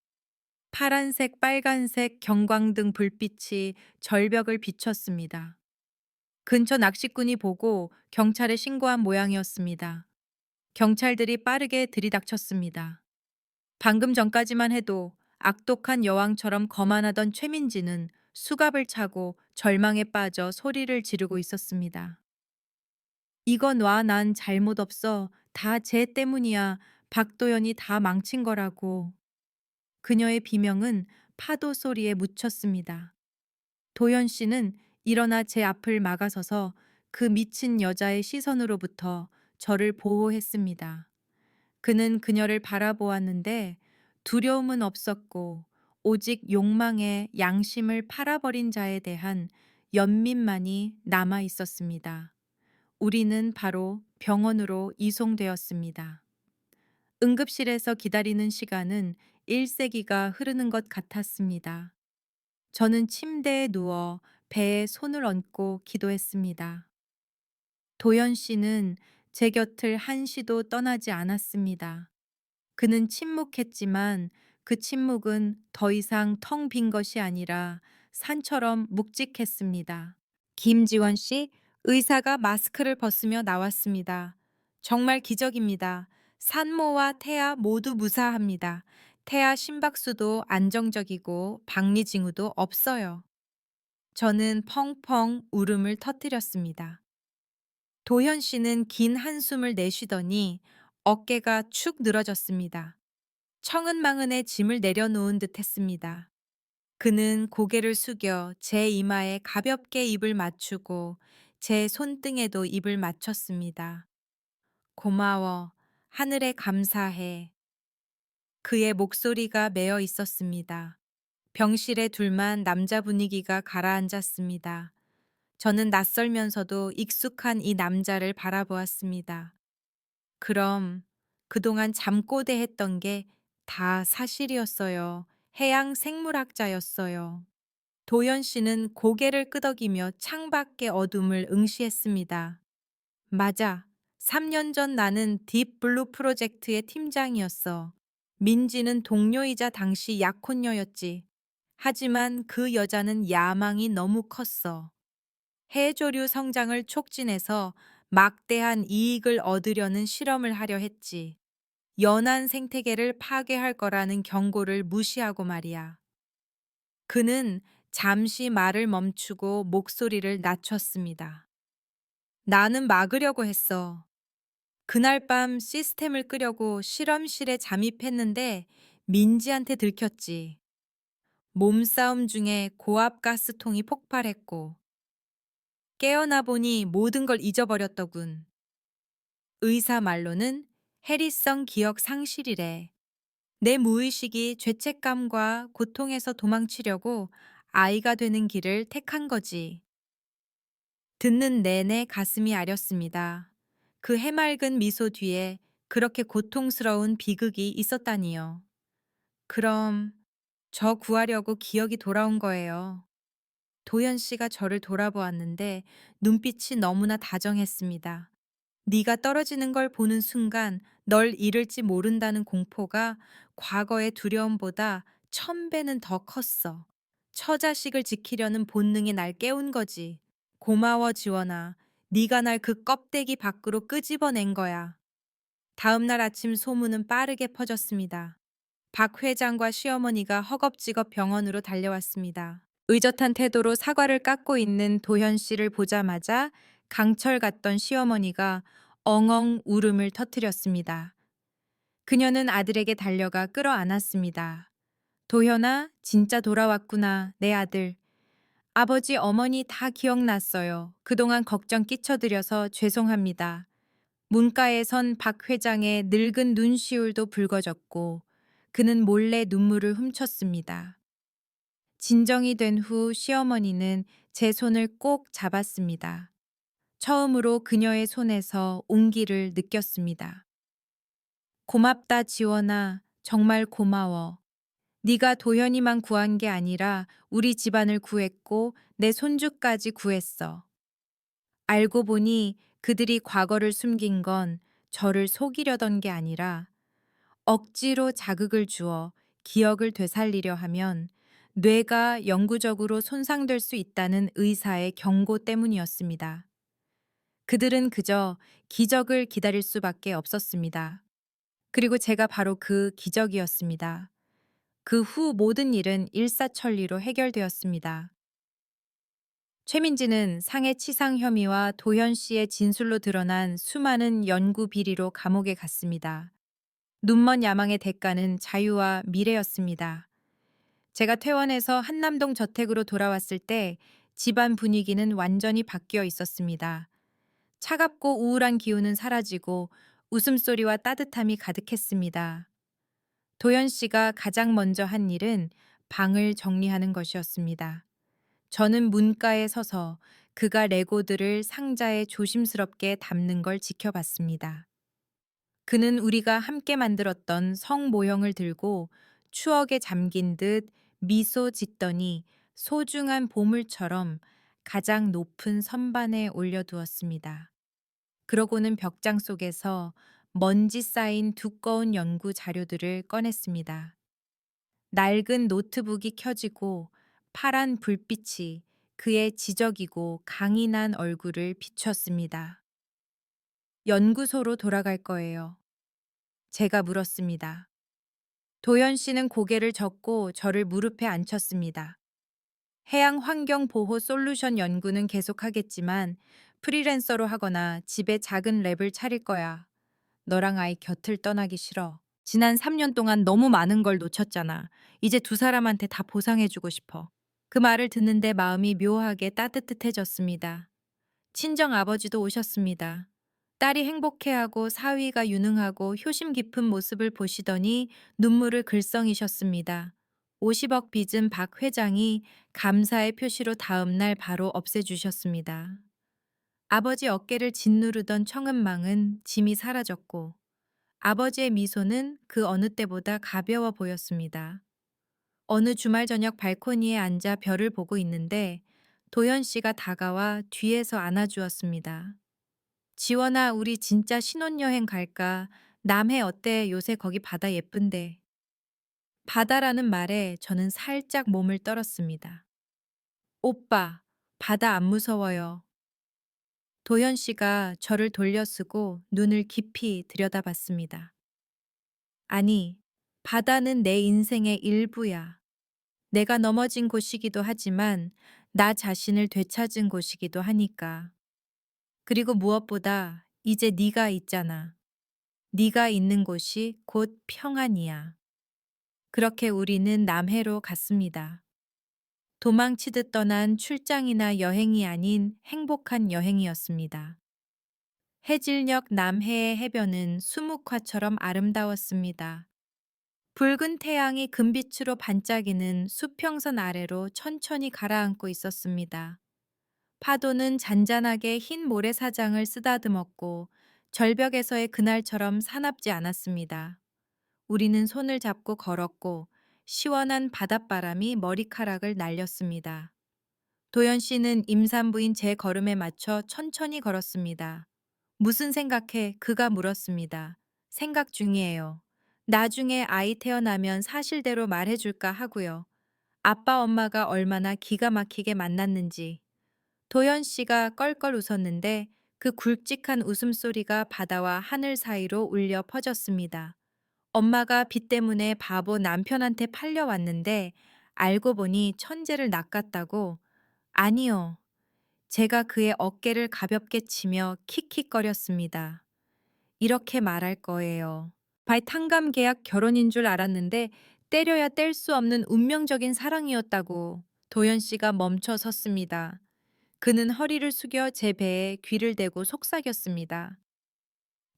파란색, 빨간색 경광등 불빛이 절벽을 비췄습니다. 근처 낚시꾼이 보고 경찰에 신고한 모양이었습니다. 경찰들이 빠르게 들이닥쳤습니다. 방금 전까지만 해도 악독한 여왕처럼 거만하던 최민지는 수갑을 차고 절망에 빠져 소리를 지르고 있었습니다. 이건 와, 난 잘못 없어. 다 쟤 때문이야. 박도연이 다 망친 거라고. 그녀의 비명은 파도 소리에 묻혔습니다. 도연 씨는 일어나 제 앞을 막아서서 그 미친 여자의 시선으로부터 저를 보호했습니다. 그는 그녀를 바라보았는데 두려움은 없었고 오직 욕망에 양심을 팔아버린 자에 대한 연민만이 남아 있었습니다. 우리는 바로 병원으로 이송되었습니다. 응급실에서 기다리는 시간은 1세기가 흐르는 것 같았습니다. 저는 침대에 누워 배에 손을 얹고 기도했습니다. 도연 씨는 제 곁을 한시도 떠나지 않았습니다. 그는 침묵했지만 그 침묵은 더 이상 텅 빈 것이 아니라 산처럼 묵직했습니다. 김지원 씨, 의사가 마스크를 벗으며 나왔습니다. 정말 기적입니다. 산모와 태아 모두 무사합니다. 태아 심박수도 안정적이고 박리 징후도 없어요. 저는 펑펑 울음을 터뜨렸습니다. 도현 씨는 긴 한숨을 내쉬더니 어깨가 축 늘어졌습니다. 청은망은의 짐을 내려놓은 듯 했습니다. 그는 고개를 숙여 제 이마에 가볍게 입을 맞추고 제 손등에도 입을 맞췄습니다. 고마워. 하늘에 감사해. 그의 목소리가 메어 있었습니다. 병실에 둘만 남자 분위기가 가라앉았습니다. 저는 낯설면서도 익숙한 이 남자를 바라보았습니다. 그럼 그동안 잠꼬대 했던 게 다 사실이었어요. 해양 생물학자였어요. 도연 씨는 고개를 끄덕이며 창밖의 어둠을 응시했습니다. 맞아. 3년 전 나는 딥블루 프로젝트의 팀장이었어. 민지는 동료이자 당시 약혼녀였지. 하지만 그 여자는 야망이 너무 컸어. 해조류 성장을 촉진해서 막대한 이익을 얻으려는 실험을 하려 했지. 연안 생태계를 파괴할 거라는 경고를 무시하고 말이야. 그는 잠시 말을 멈추고 목소리를 낮췄습니다. 나는 막으려고 했어. 그날 밤 시스템을 끄려고 실험실에 잠입했는데 민지한테 들켰지. 몸싸움 중에 고압 가스통이 폭발했고 깨어나 보니 모든 걸 잊어버렸더군. 의사 말로는 해리성 기억 상실이래. 내 무의식이 죄책감과 고통에서 도망치려고 아이가 되는 길을 택한 거지. 듣는 내내 가슴이 아렸습니다. 그 해맑은 미소 뒤에 그렇게 고통스러운 비극이 있었다니요. 그럼 저 구하려고 기억이 돌아온 거예요. 도연 씨가 저를 돌아보았는데 눈빛이 너무나 다정했습니다. 네가 떨어지는 걸 보는 순간 널 잃을지 모른다는 공포가 과거의 두려움보다 1000배는 더 컸어. 처자식을 지키려는 본능이 날 깨운 거지. 고마워 지원아. 네가 날 그 껍데기 밖으로 끄집어낸 거야. 다음 날 아침 소문은 빠르게 퍼졌습니다. 박 회장과 시어머니가 허겁지겁 병원으로 달려왔습니다. 의젓한 태도로 사과를 깎고 있는 도현 씨를 보자마자 강철 같던 시어머니가 엉엉 울음을 터뜨렸습니다. 그녀는 아들에게 달려가 끌어안았습니다. 도현아, 진짜 돌아왔구나, 내 아들. 아버지, 어머니 다 기억났어요. 그동안 걱정 끼쳐드려서 죄송합니다. 문가에 선 박 회장의 늙은 눈시울도 붉어졌고 그는 몰래 눈물을 훔쳤습니다. 진정이 된 후 시어머니는 제 손을 꼭 잡았습니다. 처음으로 그녀의 손에서 온기를 느꼈습니다. 고맙다, 지원아. 정말 고마워. 네가 도현이만 구한 게 아니라 우리 집안을 구했고 내 손주까지 구했어. 알고 보니 그들이 과거를 숨긴 건 저를 속이려던 게 아니라 억지로 자극을 주어 기억을 되살리려 하면 뇌가 영구적으로 손상될 수 있다는 의사의 경고 때문이었습니다. 그들은 그저 기적을 기다릴 수밖에 없었습니다. 그리고 제가 바로 그 기적이었습니다. 그 후 모든 일은 일사천리로 해결되었습니다. 최민지는 상해 치상 혐의와 도현 씨의 진술로 드러난 수많은 연구 비리로 감옥에 갔습니다. 눈먼 야망의 대가는 자유와 미래였습니다. 제가 퇴원해서 한남동 저택으로 돌아왔을 때 집안 분위기는 완전히 바뀌어 있었습니다. 차갑고 우울한 기운은 사라지고 웃음소리와 따뜻함이 가득했습니다. 도현 씨가 가장 먼저 한 일은 방을 정리하는 것이었습니다. 저는 문가에 서서 그가 레고들을 상자에 조심스럽게 담는 걸 지켜봤습니다. 그는 우리가 함께 만들었던 성 모형을 들고 추억에 잠긴 듯 미소 짓더니 소중한 보물처럼 가장 높은 선반에 올려두었습니다. 그러고는 벽장 속에서 먼지 쌓인 두꺼운 연구 자료들을 꺼냈습니다. 낡은 노트북이 켜지고 파란 불빛이 그의 지적이고 강인한 얼굴을 비췄습니다. 연구소로 돌아갈 거예요. 제가 물었습니다. 도현 씨는 고개를 젓고 저를 무릎에 앉혔습니다. 해양 환경 보호 솔루션 연구는 계속하겠지만 프리랜서로 하거나 집에 작은 랩을 차릴 거야. 너랑 아이 곁을 떠나기 싫어. 지난 3년 동안 너무 많은 걸 놓쳤잖아. 이제 두 사람한테 다 보상해주고 싶어. 그 말을 듣는데 마음이 묘하게 따뜻해졌습니다. 친정 아버지도 오셨습니다. 딸이 행복해하고 사위가 유능하고 효심 깊은 모습을 보시더니 눈물을 글썽이셨습니다. 50억 빚은 박 회장이 감사의 표시로 다음날 바로 없애주셨습니다. 아버지 어깨를 짓누르던 청은망은 짐이 사라졌고 아버지의 미소는 그 어느 때보다 가벼워 보였습니다. 어느 주말 저녁 발코니에 앉아 별을 보고 있는데 도현 씨가 다가와 뒤에서 안아주었습니다. 지원아, 우리 진짜 신혼여행 갈까? 남해 어때? 요새 거기 바다 예쁜데. 바다라는 말에 저는 살짝 몸을 떨었습니다. 오빠, 바다 안 무서워요. 도현 씨가 저를 돌려쓰고 눈을 깊이 들여다봤습니다. 아니, 바다는 내 인생의 일부야. 내가 넘어진 곳이기도 하지만 나 자신을 되찾은 곳이기도 하니까. 그리고 무엇보다 이제 네가 있잖아. 네가 있는 곳이 곧 평안이야. 그렇게 우리는 남해로 갔습니다. 도망치듯 떠난 출장이나 여행이 아닌 행복한 여행이었습니다. 해질녘 남해의 해변은 수묵화처럼 아름다웠습니다. 붉은 태양이 금빛으로 반짝이는 수평선 아래로 천천히 가라앉고 있었습니다. 파도는 잔잔하게 흰 모래사장을 쓰다듬었고 절벽에서의 그날처럼 사납지 않았습니다. 우리는 손을 잡고 걸었고 시원한 바닷바람이 머리카락을 날렸습니다. 도연 씨는 임산부인 제 걸음에 맞춰 천천히 걸었습니다. 무슨 생각해? 그가 물었습니다. 생각 중이에요. 나중에 아이 태어나면 사실대로 말해줄까 하고요. 아빠 엄마가 얼마나 기가 막히게 만났는지. 도연 씨가 껄껄 웃었는데 그 굵직한 웃음소리가 바다와 하늘 사이로 울려 퍼졌습니다. 엄마가 빚 때문에 바보 남편한테 팔려왔는데 알고 보니 천재를 낚았다고. 아니요. 제가 그의 어깨를 가볍게 치며 킥킥거렸습니다. 이렇게 말할 거예요. 탕감 계약 결혼인 줄 알았는데 때려야 뗄 수 없는 운명적인 사랑이었다고. 도연 씨가 멈춰 섰습니다. 그는 허리를 숙여 제 배에 귀를 대고 속삭였습니다.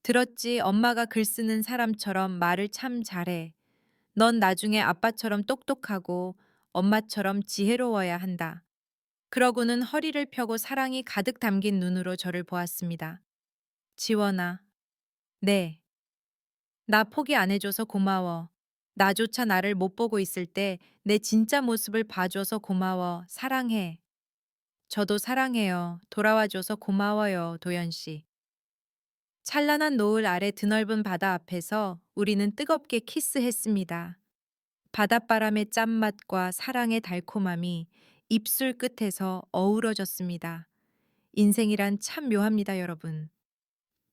들었지, 엄마가 글 쓰는 사람처럼 말을 참 잘해. 넌 나중에 아빠처럼 똑똑하고 엄마처럼 지혜로워야 한다. 그러고는 허리를 펴고 사랑이 가득 담긴 눈으로 저를 보았습니다. 지원아, 네. 나 포기 안 해줘서 고마워. 나조차 나를 못 보고 있을 때 내 진짜 모습을 봐줘서 고마워. 사랑해. 저도 사랑해요. 돌아와줘서 고마워요, 도연 씨. 찬란한 노을 아래 드넓은 바다 앞에서 우리는 뜨겁게 키스했습니다. 바닷바람의 짠맛과 사랑의 달콤함이 입술 끝에서 어우러졌습니다. 인생이란 참 묘합니다, 여러분.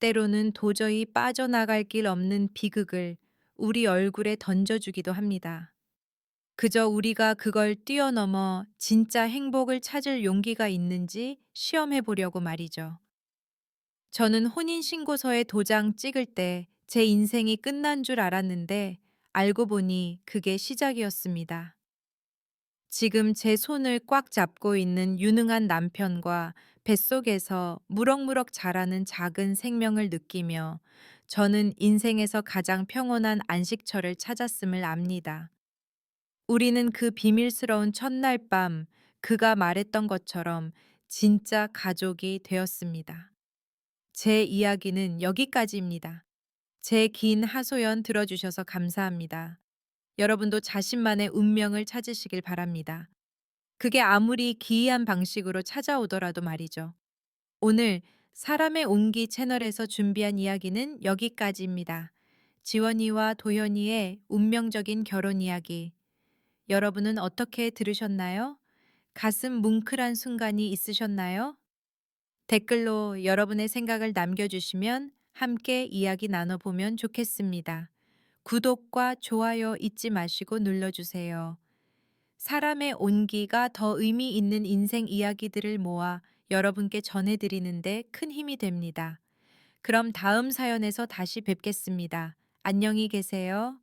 때로는 도저히 빠져나갈 길 없는 비극을 우리 얼굴에 던져주기도 합니다. 그저 우리가 그걸 뛰어넘어 진짜 행복을 찾을 용기가 있는지 시험해 보려고 말이죠. 저는 혼인신고서에 도장 찍을 때 제 인생이 끝난 줄 알았는데 알고 보니 그게 시작이었습니다. 지금 제 손을 꽉 잡고 있는 유능한 남편과 뱃속에서 무럭무럭 자라는 작은 생명을 느끼며 저는 인생에서 가장 평온한 안식처를 찾았음을 압니다. 우리는 그 비밀스러운 첫날 밤 그가 말했던 것처럼 진짜 가족이 되었습니다. 제 이야기는 여기까지입니다. 제 긴 하소연 들어주셔서 감사합니다. 여러분도 자신만의 운명을 찾으시길 바랍니다. 그게 아무리 기이한 방식으로 찾아오더라도 말이죠. 오늘 사람의 온기 채널에서 준비한 이야기는 여기까지입니다. 지원이와 도현이의 운명적인 결혼 이야기. 여러분은 어떻게 들으셨나요? 가슴 뭉클한 순간이 있으셨나요? 댓글로 여러분의 생각을 남겨주시면 함께 이야기 나눠보면 좋겠습니다. 구독과 좋아요 잊지 마시고 눌러주세요. 사람의 온기가 더 의미 있는 인생 이야기들을 모아 여러분께 전해드리는데 큰 힘이 됩니다. 그럼 다음 사연에서 다시 뵙겠습니다. 안녕히 계세요.